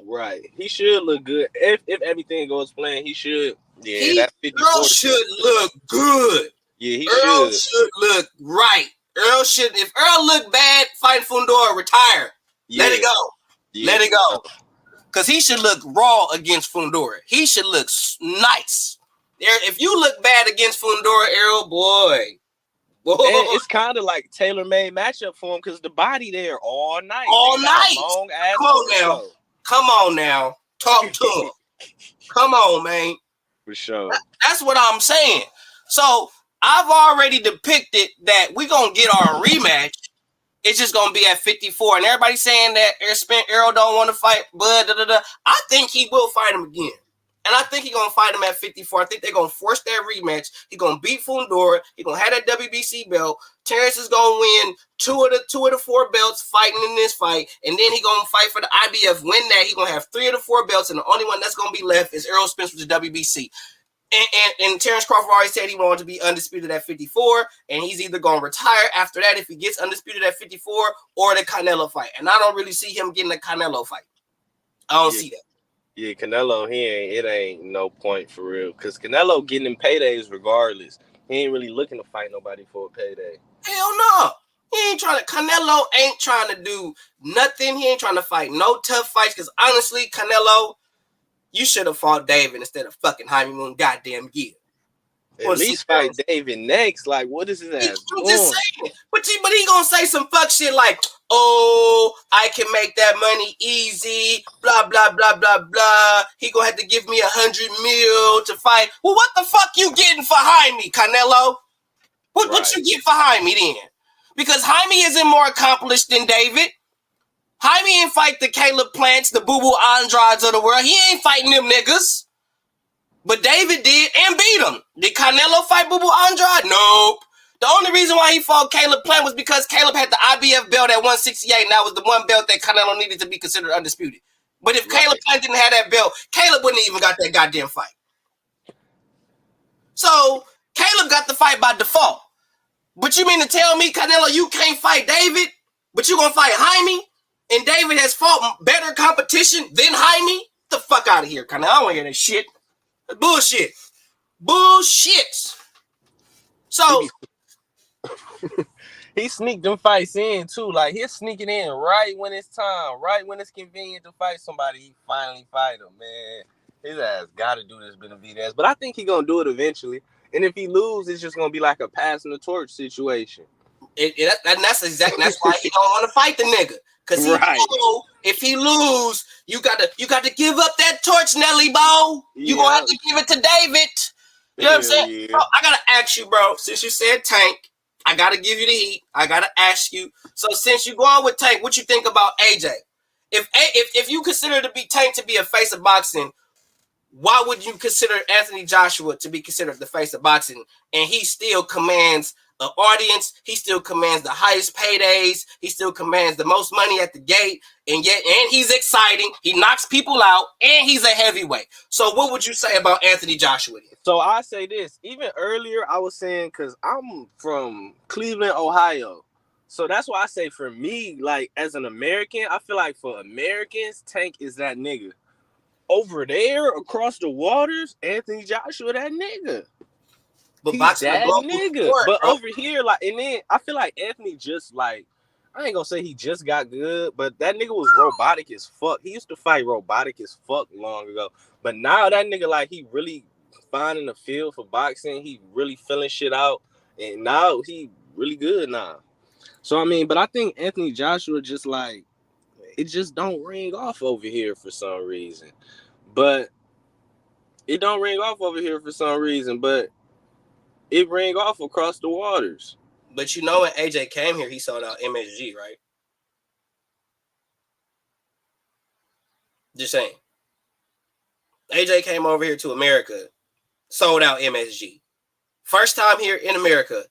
S3: Right. He should look good. If everything goes planned, he should. Yeah, that 54
S1: Errol should look good.
S3: Yeah,
S1: Errol should look right. If Errol look bad, fighting Fundora, retire. Yeah. Let it go. Yeah. Let it go. Because he should look raw against Fundora. He should look nice. If you look bad against Fundora, Errol, boy.
S3: And it's kind of like tailor-made matchup for him because the body there all night.
S1: All night.
S3: Long ass.
S1: Come on now. Talk to him. Come on, man.
S3: For sure.
S1: That's what I'm saying. So I've already depicted that we're going to get our rematch. It's just going to be at 54. And everybody's saying that Errol don't want to fight Bud. I think he will fight him again. And I think he's going to fight him at 54. I think they're going to force that rematch. He's going to beat Fundora. He's going to have that WBC belt. Terrence is going to win two of the 4 belts fighting in this fight. And then he's going to fight for the IBF, win that. He's going to have 3 of the 4 belts. And the only one that's going to be left is Errol Spence with the WBC. And Terrence Crawford already said he wanted to be undisputed at 54. And he's either going to retire after that if he gets undisputed at 54 or the Canelo fight. And I don't really see him getting a Canelo fight. I don't see that.
S3: Yeah, Canelo, it ain't no point for real. Because Canelo getting them paydays regardless. He ain't really looking to fight nobody for a payday.
S1: Hell no. Canelo ain't trying to do nothing. He ain't trying to fight no tough fights. Because honestly, Canelo, you should have fought David instead of fucking Jaime Moon goddamn Gill.
S3: At least fight David next. Like, what is his ass doing? I'm just
S1: saying. But he gonna say some fuck shit like, oh, I can make that money easy, blah, blah, blah, blah, blah. He gonna have to give me $100 million to fight. Well, what the fuck you getting for Jaime, Canelo? What you get for Jaime then? Because Jaime isn't more accomplished than David. Jaime ain't fight the Caleb Plants, the Boo Boo Andrades of the world. He ain't fighting them niggas. But David did and beat him. Did Canelo fight Boo Boo Andrade? Nope. The only reason why he fought Caleb Plant was because Caleb had the IBF belt at 168, and that was the one belt that Canelo needed to be considered undisputed. But if Caleb Plant didn't have that belt, Caleb wouldn't even got that goddamn fight. So Caleb got the fight by default. But you mean to tell me, Canelo, you can't fight David, but you gonna fight Jaime? And David has fought better competition than Jaime? Get the fuck out of here, Canelo. I don't want to hear that shit. Bullshit.
S3: He sneaked them fights in too. Like he'll sneak it in right when it's time, right when it's convenient to fight somebody. He finally fight him, man. His ass got to do this Benavidez, but I think he gonna do it eventually. And if he loses, it's just gonna be like a passing the torch situation.
S1: And that's why he don't want to fight the nigga. Cause he know if he lose, you gotta give up that torch, Nelly Bo. You gonna have to give it to David. You know what I'm saying?
S3: Yeah.
S1: Bro, I gotta ask you, bro. Since you said Tank, I gotta give you the heat. I gotta ask you. So since you go on with Tank, what you think about AJ? If you consider to be Tank to be a face of boxing, why would you consider Anthony Joshua to be considered the face of boxing? And he still commands an audience. He still commands the highest paydays. He still commands the most money at the gate. And he's exciting. He knocks people out. And he's a heavyweight. So what would you say about Anthony Joshua?
S3: So I say this. Even earlier, I was saying, because I'm from Cleveland, Ohio. So that's why I say for me, like as an American, I feel like for Americans, Tank is that nigga. Over there, across the waters, Anthony Joshua, that nigga.
S1: But
S3: he's
S1: boxing
S3: that nigga.
S1: Sport,
S3: but
S1: bro.
S3: Over here, like, and then I feel like Anthony just like, I ain't gonna say he just got good, but that nigga was robotic as fuck. He used to fight robotic as fuck long ago. But now that nigga, like, he really finding the feel for boxing. He really filling shit out. And now he really good now. So, I mean, but I think Anthony Joshua just like, it just don't ring off over here for some reason. But it don't ring off over here for some reason, but it ring off across the waters.
S1: But you know when AJ came here, he sold out MSG, right? Just saying. AJ came over here to America, sold out MSG. First time here in America,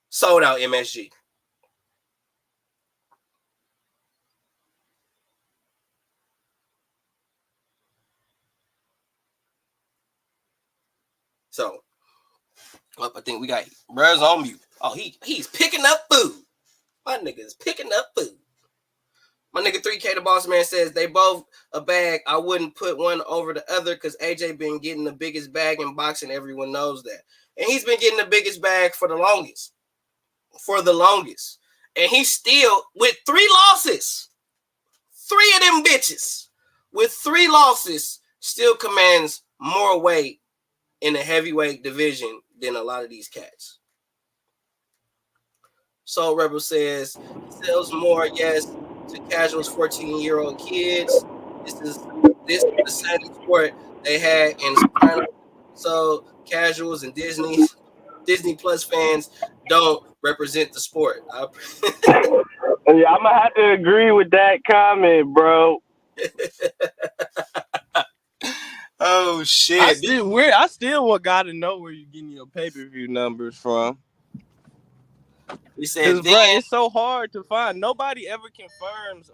S1: sold out MSG. So, I think we got bruh's on mute. Oh, he's picking up food. My nigga's picking up food. My nigga 3K the Boss Man says they both a bag. I wouldn't put one over the other because AJ been getting the biggest bag in boxing. Everyone knows that. And he's been getting the biggest bag for the longest. And he's still, with 3 losses, 3 of them bitches, with 3 losses, still commands more weight in the heavyweight division than a lot of these cats. Soul Rebel says, sells more, yes, to casuals, 14-year-old kids. This is the same sport they had in Soprano. So casuals and Disney Plus fans don't represent the sport.
S3: Yeah, I'm gonna have to agree with that comment, bro.
S1: Oh shit!
S3: I still gotta know where you're getting your pay-per-view numbers from.
S1: He said,
S3: bro, it's so hard to find. Nobody ever confirms.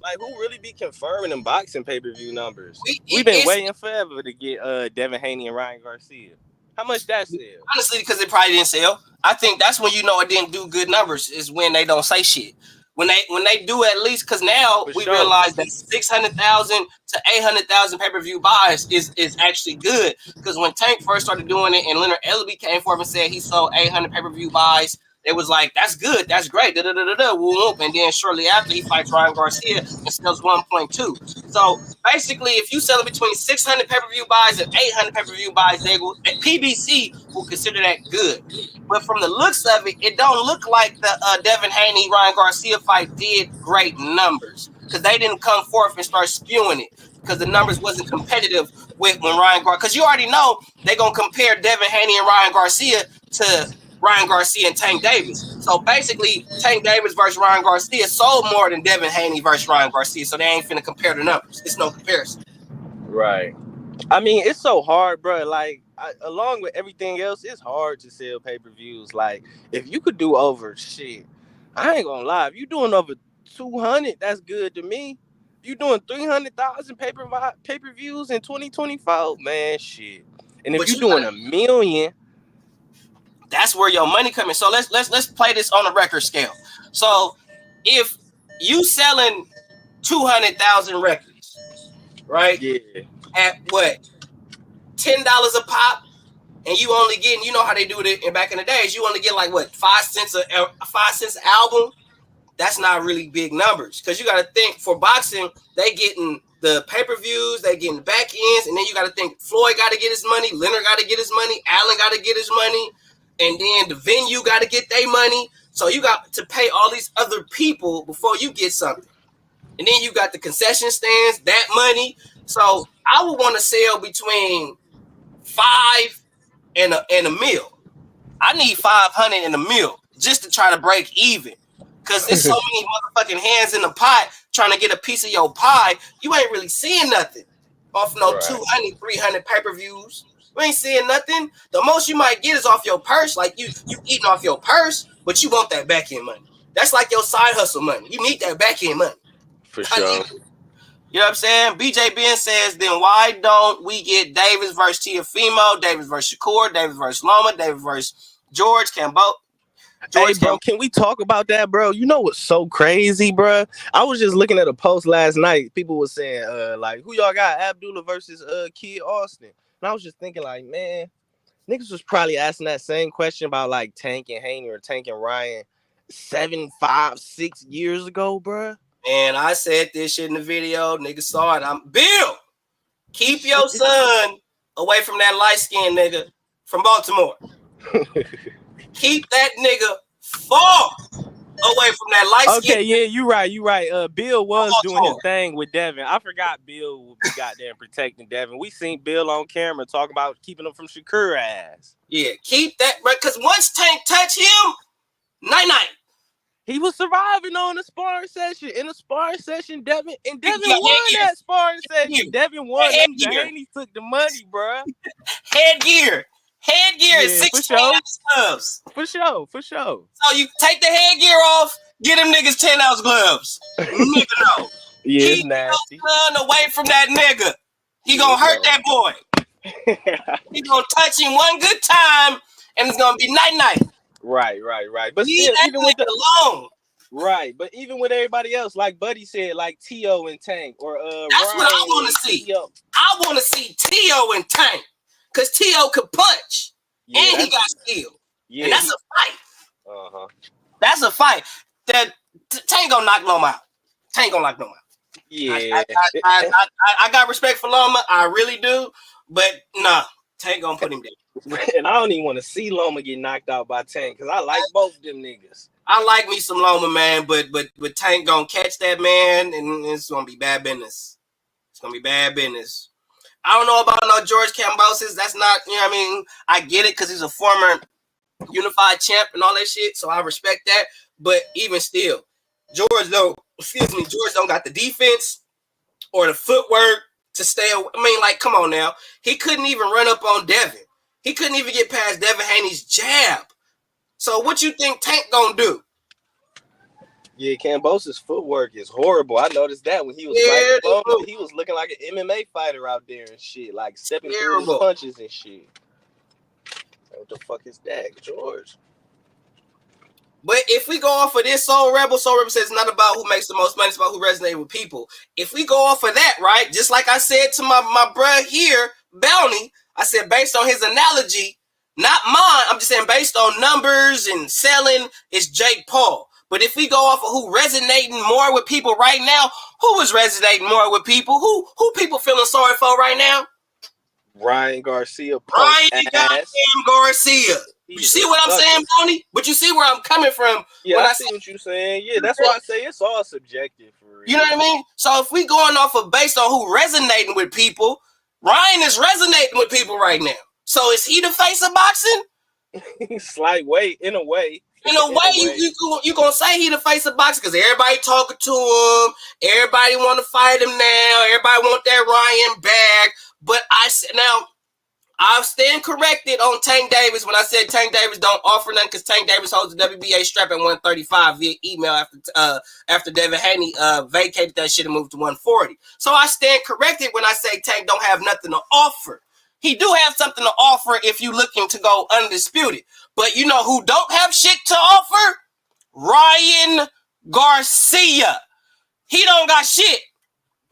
S3: Like, who really be confirming them boxing pay-per-view numbers? We've been waiting forever to get Devin Haney and Ryan Garcia. How much that sell?
S1: Honestly, because it probably didn't sell. I think that's when you know it didn't do good numbers, is when they don't say shit. When they do at least, because now we realize that 600,000 to 800,000 pay-per-view buys is actually good. Because when Tank first started doing it and Leonard Ellerby came forward and said he sold 800 pay-per-view buys, it was like, that's good, that's great, and then shortly after he fights Ryan Garcia and sells 1.2. So basically, if you sell it between 600 pay-per-view buys and 800 pay-per-view buys, PBC will consider that good. But from the looks of it, it don't look like the Devin Haney Ryan Garcia fight did great numbers, because they didn't come forth and start spewing it, because the numbers wasn't competitive with when Ryan Garcia. Because you already know they're gonna compare Devin Haney and Ryan Garcia to Ryan Garcia and Tank Davis. So basically, Tank Davis versus Ryan Garcia sold more than Devin Haney versus Ryan Garcia. So they ain't finna compare the numbers. It's no comparison.
S3: Right. I mean, it's so hard, bro. Like, along with everything else, it's hard to sell pay-per-views. Like, if you could do over shit, I ain't gonna lie. If you doing over 200, that's good to me. If you doing 300,000 pay-per-views in 2024, man, shit. And if you're doing 1 million,
S1: that's where your money coming. So let's play this on a record scale. So if you selling 200,000 records, right?
S3: Yeah.
S1: At what, $10 a pop, and you only getting, you know how they do it back in the days, you only get like what 5 cents an album. That's not really big numbers because you got to think for boxing, they getting the pay-per-views, they getting the back ends, and then you got to think Floyd got to get his money, Leonard got to get his money, Allen got to get his money, and then the venue got to get their money. So you got to pay all these other people before you get something. And then you got the concession stands, that money. So I would want to sell between 5 and a mil. I need 500 in a mil just to try to break even. Because there's so many motherfucking hands in the pot trying to get a piece of your pie. You ain't really seeing nothing off no 200, 300 pay-per-views. You ain't seeing nothing. The most you might get is off your purse. Like you eating off your purse, but you want that back-end money. That's like your side hustle money. You need that back-end money.
S3: For sure.
S1: You know what I'm saying? BJ Ben says, then why don't we get Davis versus Teofimo, Davis versus Shakur, Davis versus Loma, Davis versus George Cambo?
S3: Hey, bro, can we talk about that, bro? You know what's so crazy, bro? I was just looking at a post last night. People were saying, like, who y'all got? Abdullah versus Kid Austin. And I was just thinking, like, man, niggas was probably asking that same question about, like, Tank and Haney or Tank and Ryan 7, 5, 6 years ago, bro.
S1: And I said this shit in the video. Niggas saw it. Bill, keep your son away from that light-skinned nigga from Baltimore. Keep that nigga far away from that light skin.
S3: Okay, yeah, you right. Bill was doing his thing with Devin. I forgot Bill would be goddamn protecting Devin. We seen Bill on camera talking about keeping him from Shakur ass.
S1: Yeah, keep that, bro. Because once Tank touch him, night.
S3: He was surviving on the sparring session. In the sparring session, Devin won that sparring session. Devin won. Haney took the money, bro.
S1: Headgear is 16 ounce gloves.
S3: For sure.
S1: So you take the headgear off, get them niggas 10 ounce gloves. Nigga, no.
S3: Yeah,
S1: keep your son away from that nigga. He gonna hurt that boy. He gonna touch him one good time, and it's gonna be night.
S3: Right. But still, even with
S1: alone.
S3: Right, but even with everybody else, like Buddy said, like T.O. and Tank, or
S1: that's
S3: Ryan
S1: what I want to see.
S3: T.O.
S1: I want to see T.O. and Tank, cause T.O. could punch, and he got skill. Yeah, and that's a fight. That's a fight. That Tank gonna knock Loma out. Yeah, I got respect for Loma. I really do, but nah, Tank gonna put him down.
S3: And I don't even want to see Loma get knocked out by Tank, because I like both them niggas.
S1: I like me some Loma, man, but Tank gonna catch that man, and it's gonna be bad business. It's gonna be bad business. I don't know about no George Kambosos. That's not, you know what I mean? I get it because he's a former unified champ and all that shit, so I respect that. But even still, George don't got the defense or the footwork to stay away. I mean, like, come on now. He couldn't even run up on Devin. He couldn't even get past Devin Haney's jab. So what you think Tank gonna do?
S3: Yeah, Kambosos' footwork is horrible. I noticed that when he was fighting Loma, he was looking like an MMA fighter out there and shit, like stepping through his punches and shit. What the fuck is that, George?
S1: But if we go off of this, Soul Rebel says it's not about who makes the most money, it's about who resonates with people. If we go off of that, right, just like I said to my bruh here, Bounty, I said based on his analogy, not mine, I'm just saying based on numbers and selling, it's Jake Paul. But if we go off of who resonating more with people right now, who is resonating more with people? Who people feeling sorry for right now?
S3: Ryan Garcia.
S1: Ryan Garcia. You see what I'm saying, Tony? But you see where I'm coming from.
S3: Yeah, I see what you're saying. Yeah, that's why I say it's all subjective. For real.
S1: You know what I mean? So if we going off of based on who resonating with people, Ryan is resonating with people right now. So is he the face of boxing?
S3: Slight way, in a way.
S1: In a way, you gonna say he the face of boxing because everybody talking to him, everybody want to fight him now, everybody want that Ryan back. But I said now, I stand corrected on Tank Davis when I said Tank Davis don't offer nothing because Tank Davis holds the WBA strap at 135 via email after Devin Haney vacated that shit and moved to 140. So I stand corrected when I say Tank don't have nothing to offer. He do have something to offer if you looking to go undisputed. But you know who don't have shit to offer? Ryan Garcia. He don't got shit.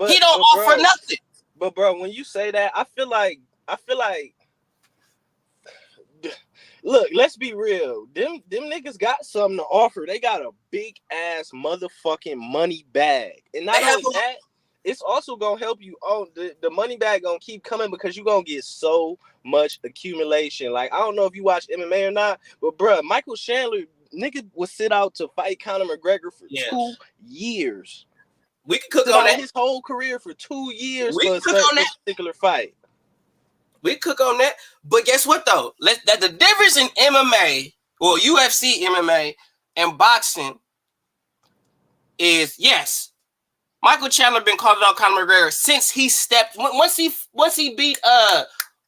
S1: He don't offer nothing.
S3: But bro, when you say that, I feel like Look, let's be real. Them niggas got something to offer. They got a big ass motherfucking money bag, and not only that, it's also gonna help you. Oh, the money bag gonna keep coming because you gonna get so much accumulation. Like, I don't know if you watch MMA or not, but bruh, Michael Chandler, nigga, would sit out to fight Conor McGregor for 2 years.
S1: We could cook on that.
S3: His whole career for 2 years for a particular fight.
S1: We cook on that, but guess what though? That the difference in MMA, or UFC MMA, and boxing is, yes, Michael Chandler been calling out Conor McGregor since he stepped. Once he beat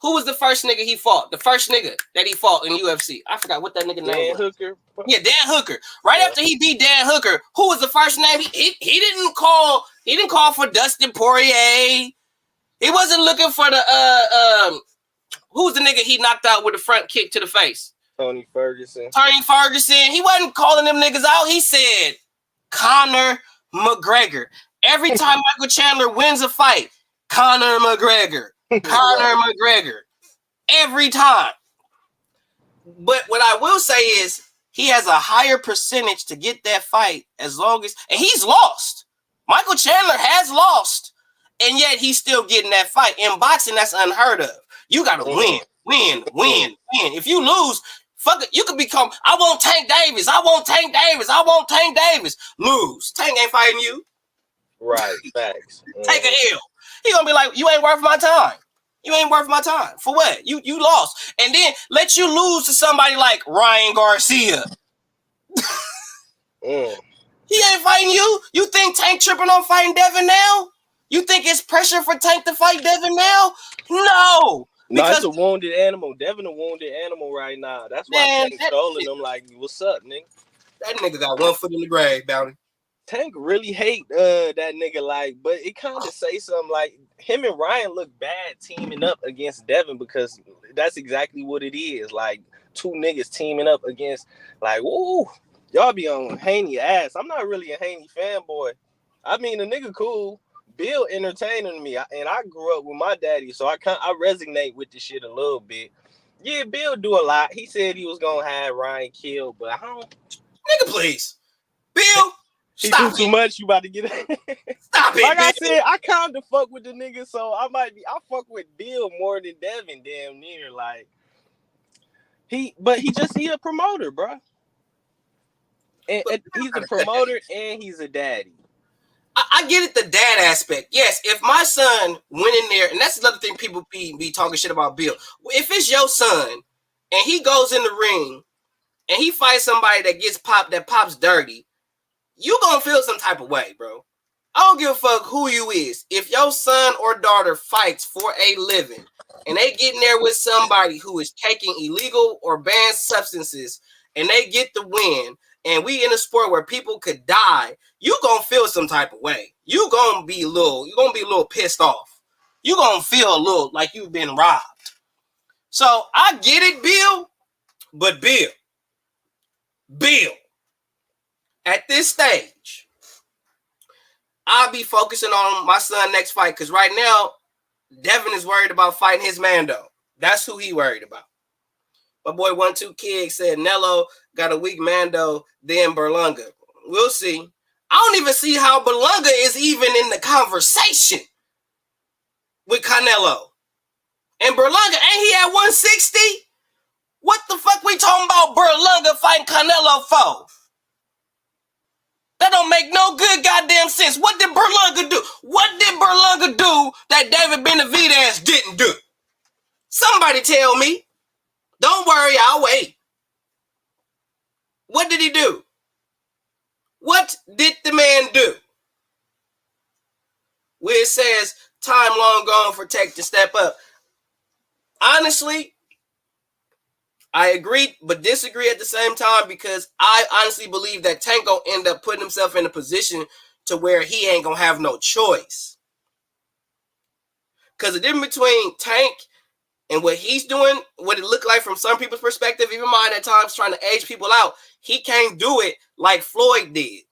S1: who was the first nigga he fought? The first nigga that he fought in UFC. I forgot what that nigga name was.
S3: Hooker.
S1: Yeah, Dan Hooker. Right after he beat Dan Hooker, who was the first name? He didn't call. He didn't call for Dustin Poirier. He wasn't looking for the who's the nigga he knocked out with a front kick to the face?
S3: Tony Ferguson.
S1: He wasn't calling them niggas out. He said Conor McGregor. Every time Michael Chandler wins a fight, Conor McGregor. Conor McGregor. Every time. But what I will say is he has a higher percentage to get that fight as long as, and he's lost. Michael Chandler has lost, and yet he's still getting that fight. In boxing, that's unheard of. You gotta win. If you lose, fuck it, you could become, I want Tank Davis. Lose. Tank ain't fighting you.
S3: Right, facts.
S1: Take a L. He gonna be like, you ain't worth my time. For what? You lost. And then let you lose to somebody like Ryan Garcia. He ain't fighting you. You think Tank tripping on fighting Devin now? You think it's pressure for Tank to fight Devin now? No.
S3: No, it's a wounded animal. Devin a wounded animal right now. That's why Tank's trolling him like, what's up, nigga?
S1: That nigga got 1 foot in the grave, Bounty.
S3: Tank really hate that nigga, like, but it kind of say something like him and Ryan look bad teaming up against Devin, because that's exactly what it is. Like, two niggas teaming up against, like, woo, y'all be on Haney ass. I'm not really a Haney fanboy. I mean, the nigga cool. Bill entertaining me, and I grew up with my daddy, so I resonate with this shit a little bit. Yeah, Bill do a lot. He said he was gonna have Ryan killed, but I don't.
S1: Nigga, please, Bill.
S3: He do too much. You about to get it?
S1: Stop it.
S3: Like
S1: Bill.
S3: I said, I kind of fuck with the nigga, so I fuck with Bill more than Devin, damn near. Like he a promoter, bro. And he's a promoter and he's a daddy.
S1: I get it, the dad aspect. Yes, if my son went in there, and that's another thing people be talking shit about Bill. If it's your son and he goes in the ring and he fights somebody that pops dirty, you gonna feel some type of way, bro. I don't give a fuck who you is. If your son or daughter fights for a living and they get in there with somebody who is taking illegal or banned substances and they get the win, and we in a sport where people could die, you gonna feel some type of way. You gonna be a little pissed off. You gonna feel a little like you've been robbed. So I get it, Bill, but Bill, at this stage, I'll be focusing on my son's next fight, because right now, Devin is worried about fighting his Mando. That's who he worried about. My boy 12 Kid said Nello got a weak Mando, then Berlanga. We'll see. I don't even see how Berlanga is even in the conversation with Canelo. And Berlanga, ain't he at 160? What the fuck we talking about Berlanga fighting Canelo for? That don't make no good goddamn sense. What did Berlanga do? What did Berlanga do that David Benavidez didn't do? Somebody tell me. Don't worry, I'll wait. What did he do? What did the man do? Where it says time long gone for Tech to step up. Honestly, I agree but disagree at the same time, because I honestly believe that Tank gonna end up putting himself in a position to where he ain't gonna have no choice. Because the difference between Tank and what he's doing, what it looked like from some people's perspective, even mine at times, trying to age people out, he can't do it like Floyd did.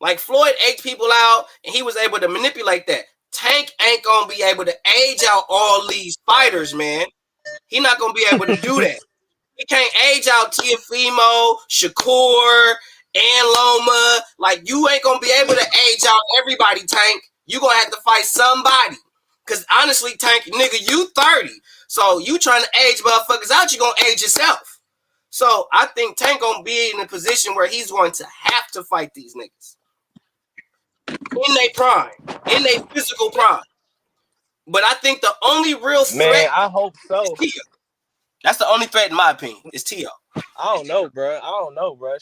S1: Like Floyd aged people out, and he was able to manipulate that. Tank ain't gonna be able to age out all these fighters, man. He not gonna be able to do that. He can't age out Teofimo, Shakur, and Loma. Like, you ain't gonna be able to age out everybody, Tank. You gonna have to fight somebody. Cause honestly, Tank, nigga, you 30. So you trying to age motherfuckers out, you gonna age yourself. So I think Tank gonna be in a position where he's going to have to fight these niggas. In their prime. In their physical prime. But I think the only real threat,
S3: man, I hope so.
S1: is Tio. That's the only threat in my opinion. Is Tio.
S3: I don't know, bro.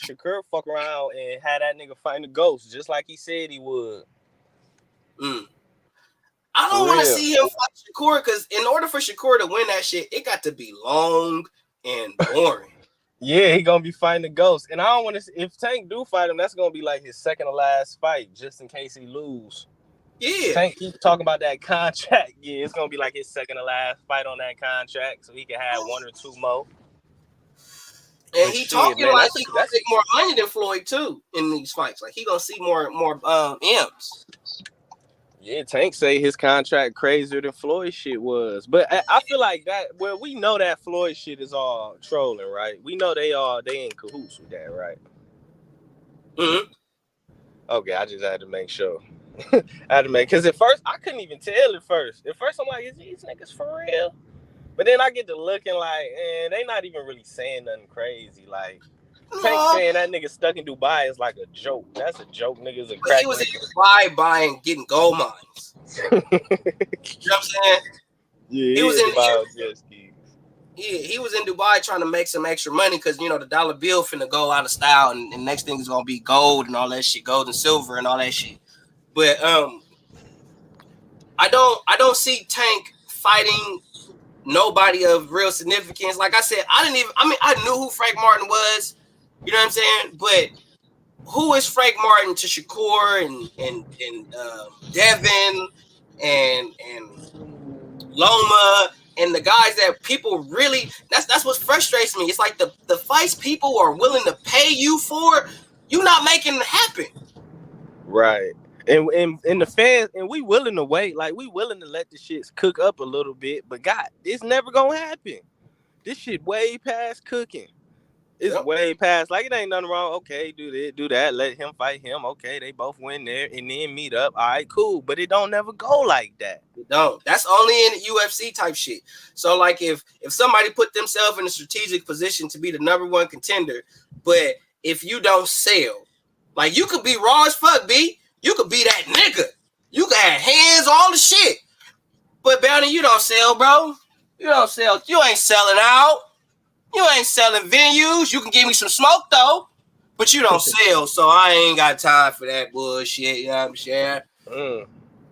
S3: Shakur fuck around and had that nigga fighting the ghost just like he said he would.
S1: I don't want to see him fight Shakur because in order for Shakur to win that shit, it got to be long and boring.
S3: Yeah, he gonna be fighting the ghost, and I don't want to. If Tank do fight him, that's gonna be like his second to last fight, just in case he lose.
S1: Yeah,
S3: Tank keep talking about that contract. Yeah, it's gonna be like his second to last fight on that contract, so he can have one or two more.
S1: And he talking man, like he gonna take more money than Floyd too in these fights. Like he gonna see more M's.
S3: Yeah, Tank say his contract crazier than Floyd shit was, but I feel like that. Well, we know that Floyd shit is all trolling, right? We know they in cahoots with that, right?
S1: Mm-hmm.
S3: Okay, I just had to make sure. I had to make because at first I couldn't even tell. At first I'm like, is these niggas for real? But then I get to looking like, they not even really saying nothing crazy. Like Tank saying that nigga stuck in Dubai is like a joke. That's a joke, niggas.
S1: He was in Dubai buying, getting gold mines. You know what I'm saying?
S3: Yeah,
S1: he was in Dubai. Yeah, he was in Dubai trying to make some extra money because the dollar bill finna go out of style, and next thing is gonna be gold and all that shit, gold and silver and all that shit. But I don't see Tank fighting nobody of real significance. Like I said, I knew who Frank Martin was. You know what I'm saying? But who is Frank Martin to Shakur and Devin and Loma and the guys that people really that's what frustrates me. It's like the fights people are willing to pay you for, you not making it happen.
S3: Right. And the fans, and we willing to wait, like we willing to let the shit cook up a little bit, but God, it's never gonna happen. This shit way past cooking. It's way past, like it ain't nothing wrong. Okay, do this, do that, let him fight him. Okay, they both win there and then meet up. All right, cool. But it don't never go like that.
S1: It don't. That's only in UFC type shit. So like if somebody put themselves in a strategic position to be the number one contender, but if you don't sell, like you could be raw as fuck, B. You could be that nigga. You could have hands, all the shit. But Bounty, you don't sell, bro. You don't sell. You ain't selling out. You ain't selling venues. You can give me some smoke though, but you don't sell. So I ain't got time for that bullshit. You know what I'm saying?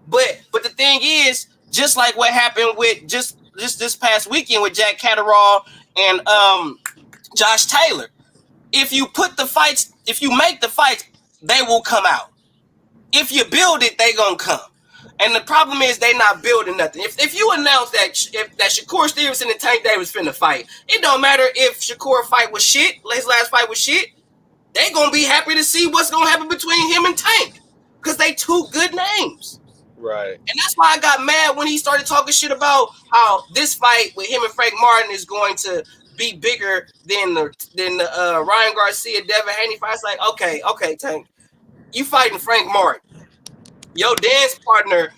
S1: But the thing is, just like what happened with just this past weekend with Jack Catterall and Josh Taylor, if you make the fights, they will come out. If you build it, they gonna come. And the problem is they not building nothing. If you announce that Shakur Stevenson and Tank Davis finna fight, it don't matter if Shakur fight was shit, his last fight was shit. They gonna be happy to see what's gonna happen between him and Tank, because they two good names.
S3: Right.
S1: And that's why I got mad when he started talking shit about how this fight with him and Frank Martin is going to be bigger than the Ryan Garcia Devin Haney fight. It's like, okay, Tank, you fighting Frank Martin. Your dance partner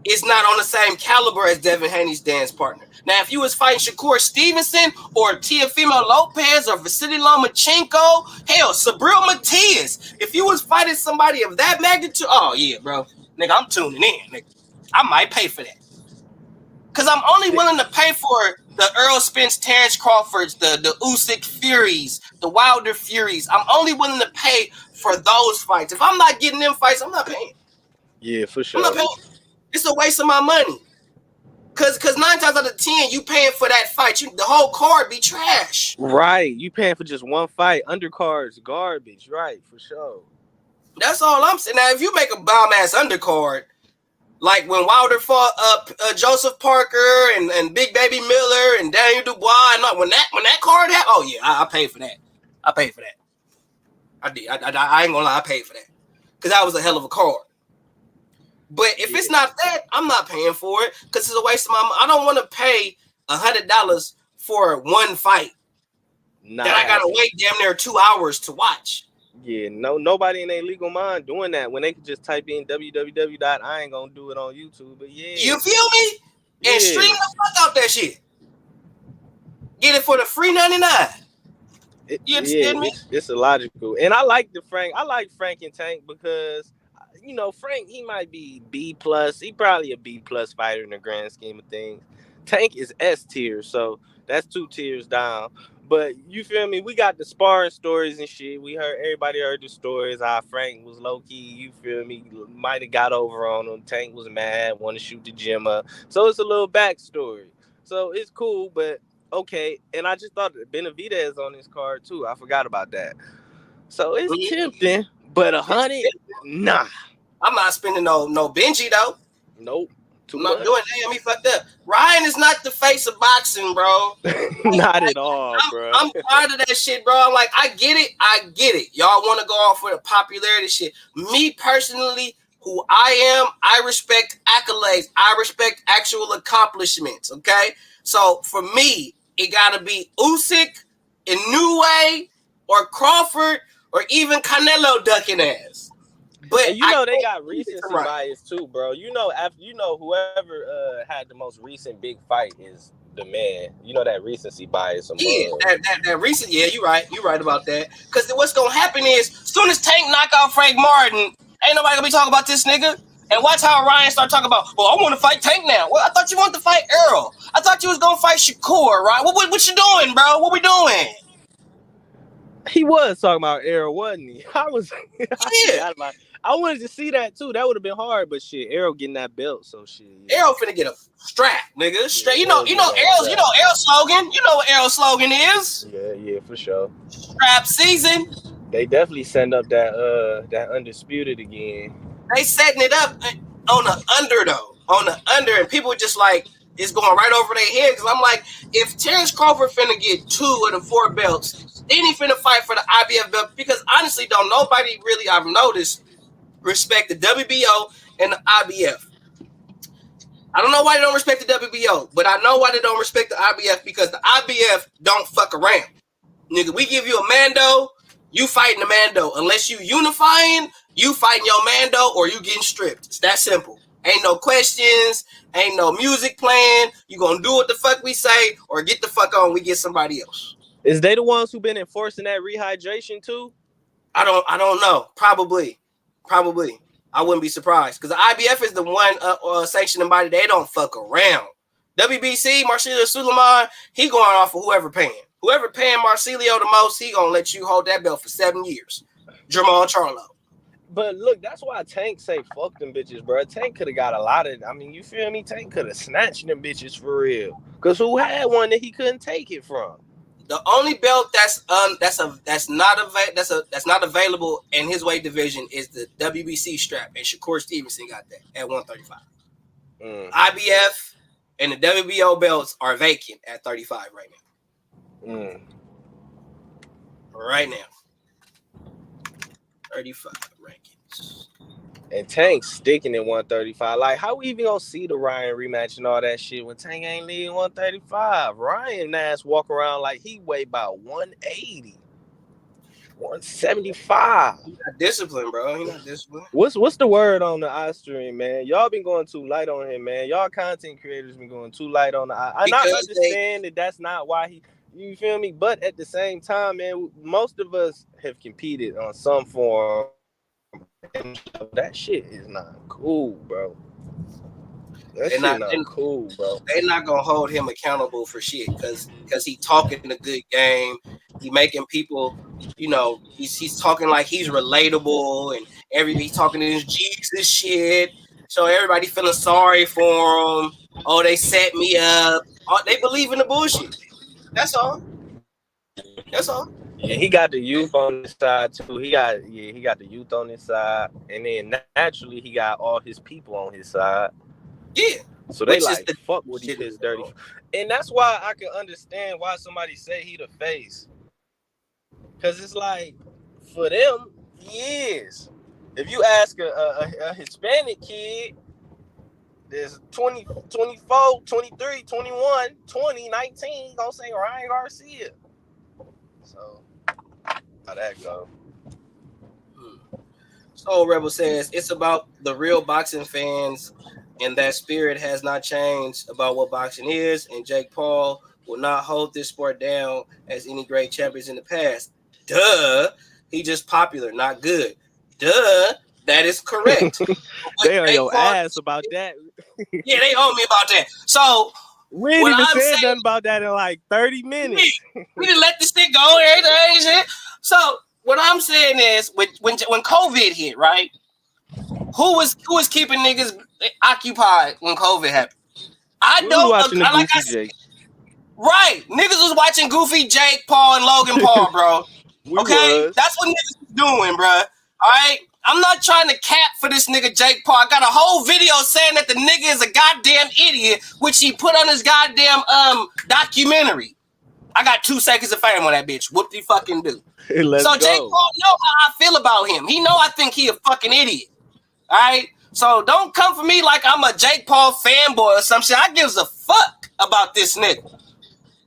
S1: is not on the same caliber as Devin Haney's dance partner. Now, if you was fighting Shakur Stevenson or Teofimo Lopez or Vasily Lomachenko, hell, Sabril Matias, if you was fighting somebody of that magnitude, oh yeah, bro, nigga, I'm tuning in, nigga. I might pay for that. Because I'm only willing to pay for the Earl Spence, Terrence Crawfords, the Usyk Furies, the Wilder Furies. I'm only willing to pay for those fights. If I'm not getting them fights, I'm not paying.
S3: Yeah, for sure.
S1: I'm not paying. It's a waste of my money. Cause 9 times out of 10, you paying for that fight. The whole card be trash.
S3: Right. You paying for just one fight. Undercards, garbage. Right, for sure.
S1: That's all I'm saying. Now, if you make a bomb-ass undercard, like when Wilder fought Joseph Parker and Big Baby Miller and Daniel Dubois, and when that card happened, oh yeah, I paid for that. I paid for that. I did. I ain't gonna lie, I paid for that. Because that was a hell of a card. But if it's not that, I'm not paying for it because it's a waste of my money. I don't want to pay $100 for one fight. that I gotta wait damn near 2 hours to watch.
S3: Yeah, nobody in their legal mind doing that when they could just type in www. I ain't gonna do it on YouTube, but yeah.
S1: You feel me?
S3: Yeah.
S1: And stream the fuck out that shit. Get it for the free 99. You understand me?
S3: It's illogical. And I like Frank and Tank because Frank, he might be B plus. He probably a B plus fighter in the grand scheme of things. Tank is S tier, so that's 2 tiers down. But you feel me? We got the sparring stories and shit. Everybody heard the stories. How Frank was low key. You feel me? Might have got over on him. Tank was mad, want to shoot the gym up. So it's a little backstory. So it's cool, but okay. And I just thought that Benavidez on this card too. I forgot about that. So it's tempting, but 100, nah.
S1: I'm not spending no Benji though.
S3: Nope.
S1: I'm not doing that. He fucked up. Ryan is not the face of boxing, bro.
S3: Not at all, bro.
S1: I'm tired of that shit, bro. I'm like, I get it. Y'all want to go off with a popularity shit. Me personally, who I am, I respect accolades. I respect actual accomplishments, okay? So for me, it got to be Usyk, Inoue, or Crawford, or even Canelo ducking ass. But
S3: they got recency bias too, bro. Whoever had the most recent big fight is the man. That recency bias.
S1: That recent. Yeah, you're right. You're right about that. Because what's gonna happen is, soon as Tank knock out Frank Martin, ain't nobody gonna be talking about this nigga. And watch how Ryan start talking about, well, I want to fight Tank now. Well, I thought you wanted to fight Errol. I thought you was gonna fight Shakur, right? What you doing, bro? What we doing?
S3: He was talking about Errol, wasn't he?
S1: Yeah.
S3: I wanted to see that too. That would have been hard, but shit, Errol getting that belt, so shit. Yeah.
S1: Errol finna get a strap, nigga. Straight. You know Errol's slogan. You know what Errol's slogan is.
S3: Yeah, for sure.
S1: Strap season.
S3: They definitely send up that undisputed again.
S1: They setting it up on the under though. On the under, and people just like, it's going right over their head. Because I'm like, if Terrence Crawford finna get 2 of the 4 belts, then he finna fight for the IBF belt. Because honestly, don't nobody really, I've noticed, respect the WBO and the IBF. I don't know why they don't respect the WBO, but I know why they don't respect the IBF, because the IBF don't fuck around. Nigga, we give you a Mando, you fighting the Mando. Unless you unifying, you fighting your Mando or you getting stripped. It's that simple. Ain't no questions, ain't no music playing. You gonna do what the fuck we say or get the fuck on, we get somebody else.
S3: Is they the ones who been enforcing that rehydration too?
S1: I don't know. Probably. I wouldn't be surprised, because the IBF is the one sanctioning body. They don't fuck around. WBC, Marcelo Suleiman, he going off of whoever paying. Whoever paying Marcelio the most, he gonna let you hold that belt for 7 years. Jamal Charlo.
S3: But look, that's why Tank say fuck them bitches, bro. Tank could have got a lot of. I mean, you feel me? Tank could have snatched them bitches for real. Cause who had one that he couldn't take it from?
S1: The only belt that's not available in his weight division is the WBC strap, and Shakur Stevenson got that at 135. IBF and the WBO belts are vacant at 35 right now. Right now, 35 rankings.
S3: And Tank's sticking at 135. Like, how we even gonna see the Ryan rematch and all that shit when Tank ain't leading 135? Ryan ass walk around like he weigh about 180, 175.
S1: He not disciplined, bro. He not disciplined.
S3: What's the word on the eye stream, man? Y'all been going too light on him, man. Y'all content creators been going too light on the eye. I understand that that's not why he. You feel me? But at the same time, man, most of us have competed on some form. That shit is not cool, bro. That shit not cool, bro.
S1: They're not gonna hold him accountable for shit because he talking a good game. He making people, he's talking like he's relatable, and he's talking in his G's and shit. So everybody feeling sorry for him. Oh, they set me up. Oh, they believe in the bullshit. That's all.
S3: Yeah, he got the youth on his side too. He got the youth on his side, and then naturally he got all his people on his side.
S1: Yeah.
S3: So they fuck with his dirty, and that's why I can understand why somebody say he the face, because it's like for them he is. If you ask a Hispanic kid, there's 20, 24, 23, 21, 20, 19, gonna say Ryan Garcia. how that go.
S1: Soul Rebel says it's about the real boxing fans, and that spirit has not changed about what boxing is. And Jake Paul will not hold this sport down as any great champions in the past. Duh, he just popular, not good. Duh, that is correct.
S3: They on your ass about that.
S1: Yeah, they owe me about that. So
S3: we ain't even said nothing about that in like 30 minutes.
S1: We didn't let this shit go. Everything. So what I'm saying is, when COVID hit, right? Who was keeping niggas occupied when COVID happened? I Right, niggas was watching Goofy, Jake Paul, and Logan Paul, bro. Okay, that's what niggas was doing, bro. All right, I'm not trying to cap for this nigga Jake Paul. I got a whole video saying that the nigga is a goddamn idiot, which he put on his goddamn documentary. I got 2 seconds of fame on that bitch. Whoop de fucking do. So Jake Paul know how I feel about him. He know I think he a fucking idiot. All right, so don't come for me like I'm a Jake Paul fanboy or some shit. I gives a fuck about this nigga.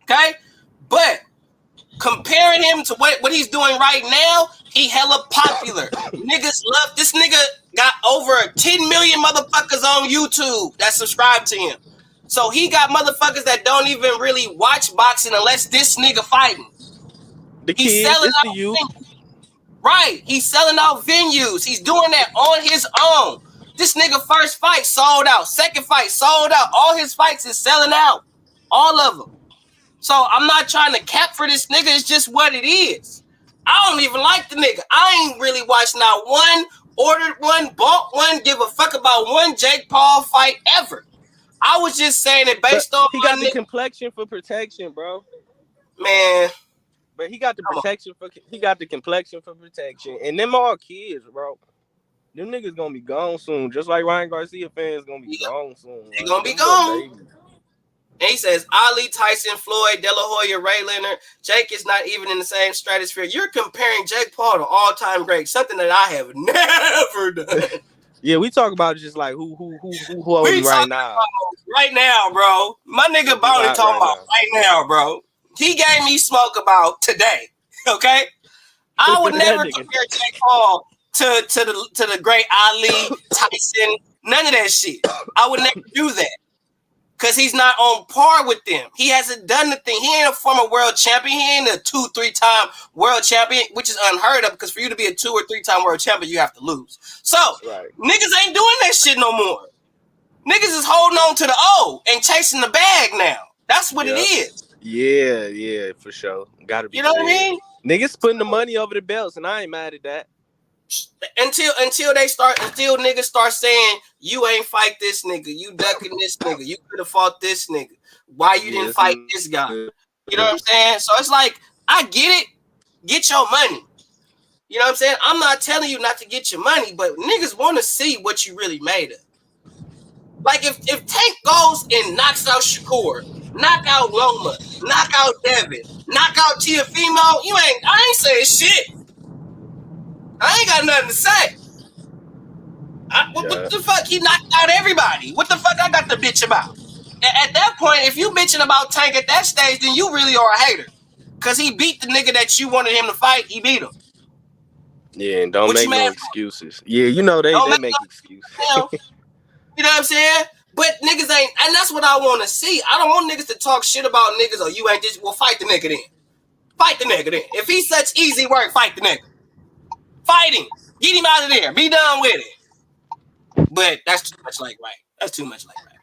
S1: Okay, but comparing him to what he's doing right now, he hella popular. Niggas love this nigga. Got over 10 million motherfuckers on YouTube that subscribe to him. So he got motherfuckers that don't even really watch boxing unless this nigga fighting.
S3: He's selling out venues.
S1: Right, he's selling out venues. He's doing that on his own. This nigga first fight sold out. Second fight sold out. All his fights is selling out. All of them. So I'm not trying to cap for this nigga. It's just what it is. I don't even like the nigga. I ain't really watched not one, ordered one, bought one, give a fuck about one Jake Paul fight ever. I was just saying it based on
S3: he got the complexion for protection, bro.
S1: Man.
S3: But he got the complexion for protection. And them all kids, bro. Them niggas gonna be gone soon. Just like Ryan Garcia fans gonna be gone soon.
S1: They gonna be gone. And he says, Ali, Tyson, Floyd, De La Hoya, Ray Leonard, Jake is not even in the same stratosphere. You're comparing Jake Paul to all-time great, something that I have never done.
S3: Yeah, we talk about just like who right now.
S1: Right now, bro. My nigga Bonnie talking about right now, bro. He gave me smoke about today. Okay? I would never compare Jake Paul to the great Ali, Tyson, none of that shit. I would never do that. Because he's not on par with them. He hasn't done the thing. He ain't a former world champion. He ain't a 2-3 time world champion, which is unheard of because for you to be a 2 or 3 time world champion, you have to lose. So, niggas ain't doing that shit no more. Niggas is holding on to the O and chasing the bag now. That's what it is.
S3: Yeah, for sure. Gotta be.
S1: You know what I mean?
S3: Niggas putting the money over the belts, and I ain't mad at that.
S1: Until niggas start saying you ain't fight this nigga, you ducking this nigga, you could have fought this nigga. Why you didn't fight this guy? You know what I'm saying? So it's like, I get it. Get your money. You know what I'm saying? I'm not telling you not to get your money, but niggas want to see what you really made of. Like if Tank goes and knocks out Shakur, knock out Loma, knock out Devin, knock out Tiafimo, I ain't saying shit. I ain't got nothing to say. What the fuck? He knocked out everybody. What the fuck I got to bitch about? At that point, if you bitching about Tank at that stage, then you really are a hater. Because he beat the nigga that you wanted him to fight. He beat him.
S3: Yeah, and don't make no excuses. Yeah, you know they make excuses.
S1: You know what I'm saying? But niggas ain't, and that's what I want to see. I don't want niggas to talk shit about niggas or you ain't just, well, fight the nigga then. Fight the nigga then. If he's such easy work, fight the nigga. Fight him. Get him out of there. Be done with it. But that's too much like right. That's too much like right.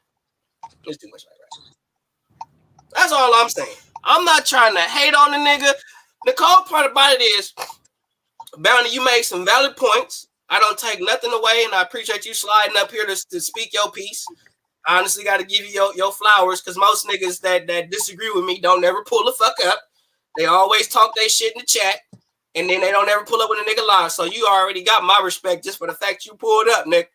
S1: That's too much like right. That's all I'm saying. I'm not trying to hate on the nigga. The cold part about it is, Bounty, you made some valid points. I don't take nothing away, and I appreciate you sliding up here to speak your piece. I honestly got to give you your flowers, because most niggas that disagree with me don't never pull the fuck up. They always talk their shit in the chat, and then they don't ever pull up when a nigga lies. So you already got my respect just for the fact you pulled up, nigga.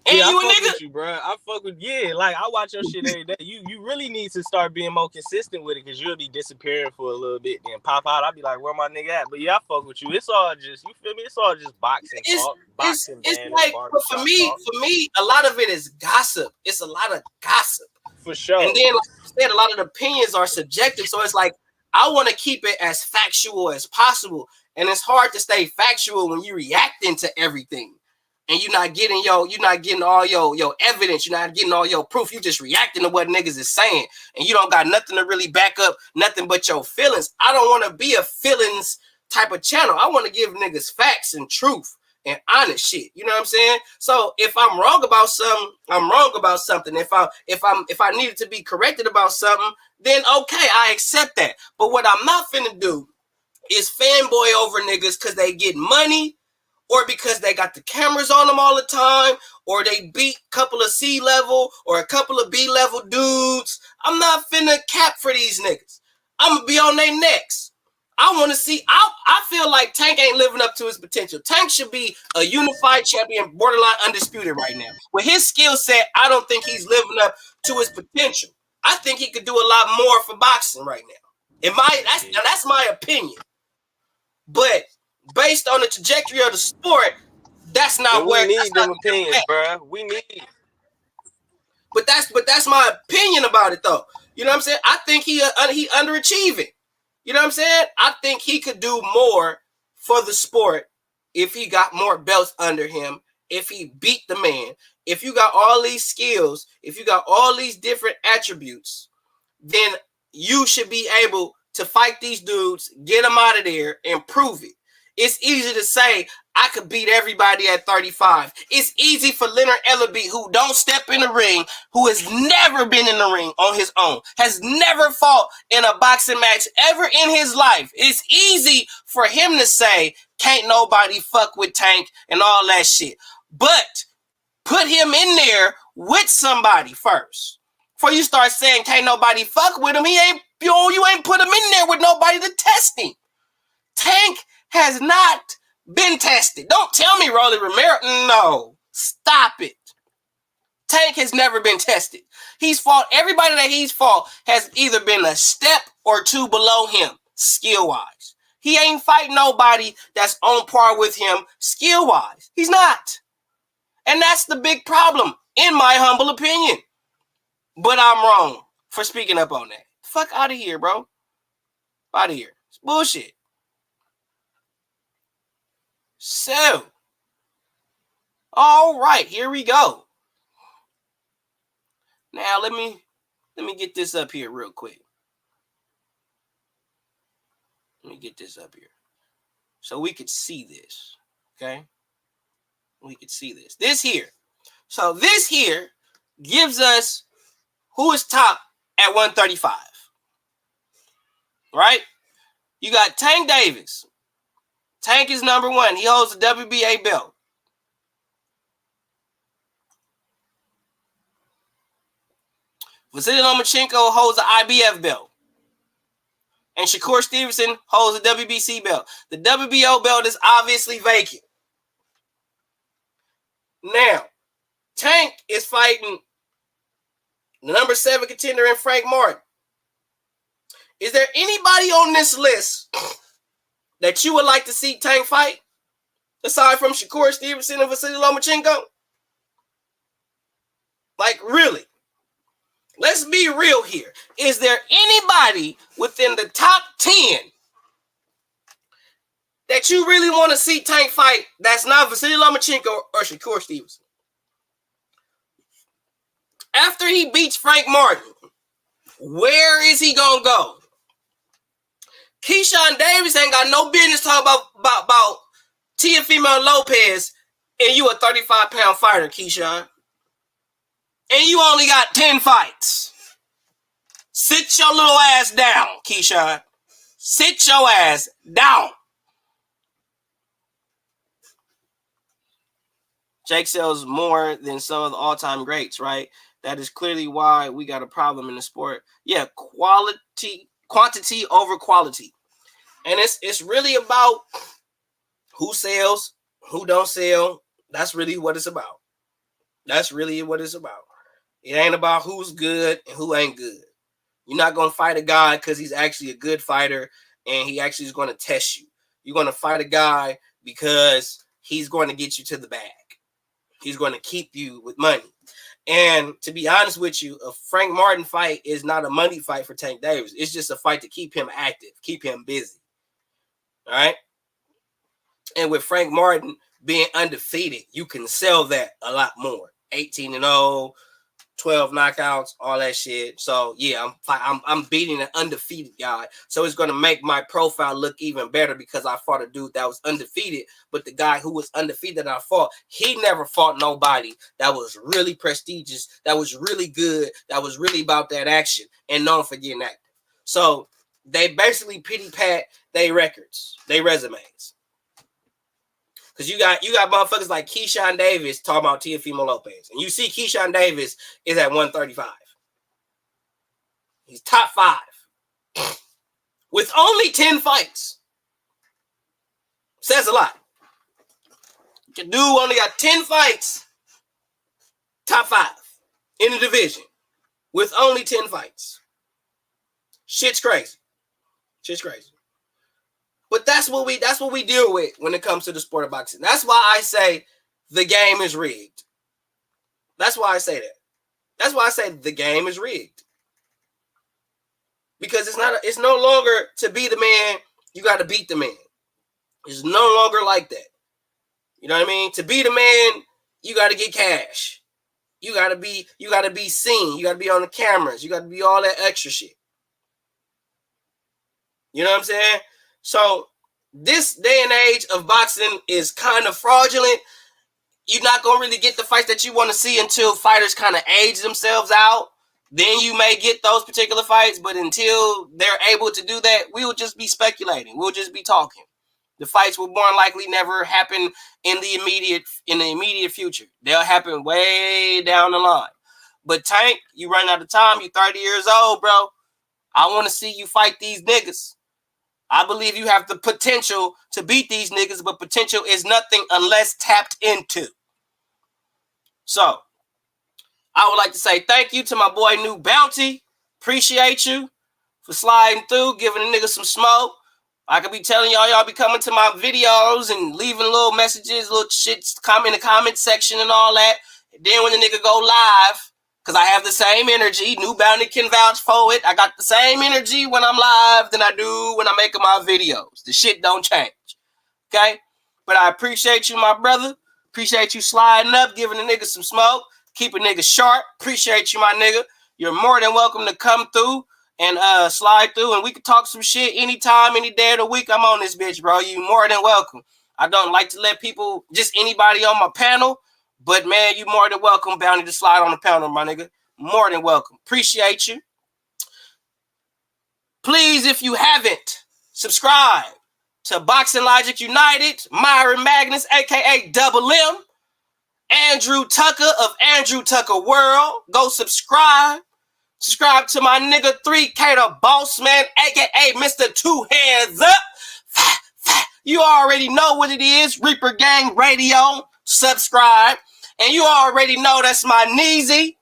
S1: And
S3: yeah,
S1: you
S3: I
S1: a
S3: fuck
S1: nigga.
S3: with you, bro. I fuck with like I watch your shit every day. You really need to start being more consistent with it, because you'll be disappearing for a little bit, then pop out. I'll be like, where my nigga at? But yeah, I fuck with you. It's all just, you feel me? It's all just boxing talk. Boxing,
S1: it's like, but for me, a lot of it is gossip. It's a lot of gossip.
S3: For sure.
S1: And then, like I said, a lot of the opinions are subjective. So it's like, I want to keep it as factual as possible. And it's hard to stay factual when you're reacting to everything. And you're not getting all your evidence, you're not getting all your proof. You just reacting to what niggas is saying. And you don't got nothing to really back up, nothing but your feelings. I don't want to be a feelings type of channel. I want to give niggas facts and truth and honest shit. You know what I'm saying? So if I'm wrong about something, I'm wrong about something. If I needed to be corrected about something, then okay, I accept that. But what I'm not finna do is fanboy over niggas because they get money, or because they got the cameras on them all the time, or they beat a couple of C-level or a couple of B-level dudes. I'm not finna cap for these niggas. I'm gonna be on their necks. I want to see. I feel like Tank ain't living up to his potential. Tank should be a unified champion, borderline undisputed right now. With his skill set, I don't think he's living up to his potential. I think he could do a lot more for boxing right now. That's my opinion. But based on the trajectory of the sport, that's not where
S3: we need them opinions, bro. We need.
S1: But that's my opinion about it, though. You know what I'm saying? I think he underachieving. You know what I'm saying? I think he could do more for the sport if he got more belts under him, if he beat the man. If you got all these skills, if you got all these different attributes, then you should be able to fight these dudes, get them out of there, and prove it. It's easy to say, I could beat everybody at 35. It's easy for Leonard Ellaby, who don't step in the ring, who has never been in the ring on his own, has never fought in a boxing match ever in his life. It's easy for him to say, can't nobody fuck with Tank and all that shit. But put him in there with somebody first. Before you start saying, can't nobody fuck with him, you ain't put him in there with nobody to test him. Tank has not been tested. Don't tell me Rolly Romero. No, stop it. Tank has never been tested. He's fought, everybody that he's fought has either been a step or two below him, skill-wise. He ain't fighting nobody that's on par with him, skill-wise. He's not. And that's the big problem, in my humble opinion. But I'm wrong for speaking up on that. Fuck out of here, bro. Out of here. It's bullshit. So, all right, here we go. Now let me get this up here real quick. Let me get this up here so we could see this. Okay, we could see this. This here. So this here gives us who is top at 135. Right? You got Tank Davis. Tank is number one. He holds the WBA belt. Vasily Lomachenko holds the IBF belt. And Shakur Stevenson holds the WBC belt. The WBO belt is obviously vacant. Now, Tank is fighting the number 7 contender in Frank Martin. Is there anybody on this list that you would like to see Tank fight, aside from Shakur Stevenson and Vasily Lomachenko? Like, really? Let's be real here. Is there anybody within the top 10 that you really want to see Tank fight that's not Vasily Lomachenko or Shakur Stevenson? After he beats Frank Martin, where is he going to go? Keyshawn Davis ain't got no business talking about Teofimo Lopez, and you a 35-pound fighter, Keyshawn. And you only got 10 fights. Sit your little ass down, Keyshawn. Sit your ass down. Jake sells more than some of the all-time greats, right? That is clearly why we got a problem in the sport. Yeah, quantity over quality. And it's really about who sells, who don't sell. That's really what it's about. That's really what it's about. It ain't about who's good and who ain't good. You're not going to fight a guy because he's actually a good fighter and he actually is going to test you. You're going to fight a guy because he's going to get you to the bag. He's going to keep you with money. And to be honest with you, a Frank Martin fight is not a money fight for Tank Davis. It's just a fight to keep him active, keep him busy. All right? And with Frank Martin being undefeated, you can sell that a lot more. 18-0, 12 knockouts, all that shit. So yeah, I'm beating an undefeated guy. So it's gonna make my profile look even better because I fought a dude that was undefeated. But the guy who was undefeated that I fought, he never fought nobody that was really prestigious, that was really good, that was really about that action and known for getting active. So they basically pity pat their records, their resumes. Because you got motherfuckers like Keyshawn Davis talking about Teofimo Lopez. And you see Keyshawn Davis is at 135. He's top 5. With only 10 fights. Says a lot. The dude only got 10 fights. Top 5 in the division. With only 10 fights. Shit's crazy. Shit's crazy. But that's what we deal with when it comes to the sport of boxing. That's why I say the game is rigged. That's why I say that. That's why I say the game is rigged. Because it's no longer to be the man, you got to beat the man. It's no longer like that. You know what I mean? To be the man, you got to get cash. You got to be seen. You got to be on the cameras. You got to be all that extra shit. You know what I'm saying? So this day and age of boxing is kind of fraudulent. You're not going to really get the fights that you want to see until fighters kind of age themselves out. Then you may get those particular fights, but until they're able to do that, we'll just be speculating. We'll just be talking. The fights will more likely never happen in the immediate future. They'll happen way down the line. But Tank, you run out of time. You're 30 years old, bro. I want to see you fight these niggas. I believe you have the potential to beat these niggas, but potential is nothing unless tapped into. So, I would like to say thank you to my boy New Bounty. Appreciate you for sliding through, giving a nigga some smoke. I could be telling y'all be coming to my videos and leaving little messages, little shits, in the comment section and all that. And then when the nigga go live, because I have the same energy, New Bounty can vouch for it. I got the same energy when I'm live than I do when I'm making my videos. The shit don't change. Okay? But I appreciate you, my brother. Appreciate you sliding up, giving a nigga some smoke. Keep a nigga sharp. Appreciate you, my nigga. You're more than welcome to come through and slide through, and we can talk some shit anytime, any day of the week. I'm on this bitch, bro. You more than welcome. I don't like to let people, just anybody on my panel, but man, you more than welcome, Bounty, to slide on the panel, my nigga. More than welcome. Appreciate you. Please, if you haven't, subscribe to Boxing Logic United, Myron Magnus, a.k.a. Double M, Andrew Tucker of Andrew Tucker World. Go subscribe. Subscribe to my nigga 3K the Boss Man, a.k.a. Mr. Two Hands Up. You already know what it is. Reaper Gang Radio. Subscribe. And you already know that's my Neezy.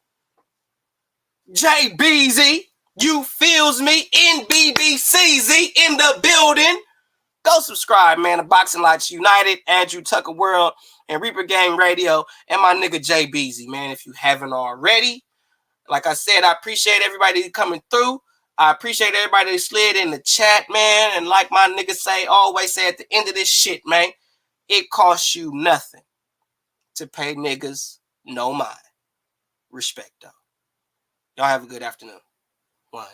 S1: JBZ. You feels me? NBBCZ in the building. Go subscribe, man, to Boxing Logic United, Andrew Tucker World, and Reaper Gang Radio, and my nigga JBZ, man, if you haven't already. Like I said, I appreciate everybody coming through. I appreciate everybody that slid in the chat, man. And like my niggas always say at the end of this shit, man, it costs you nothing to pay niggas no mind. Respect, though. Y'all have a good afternoon. One.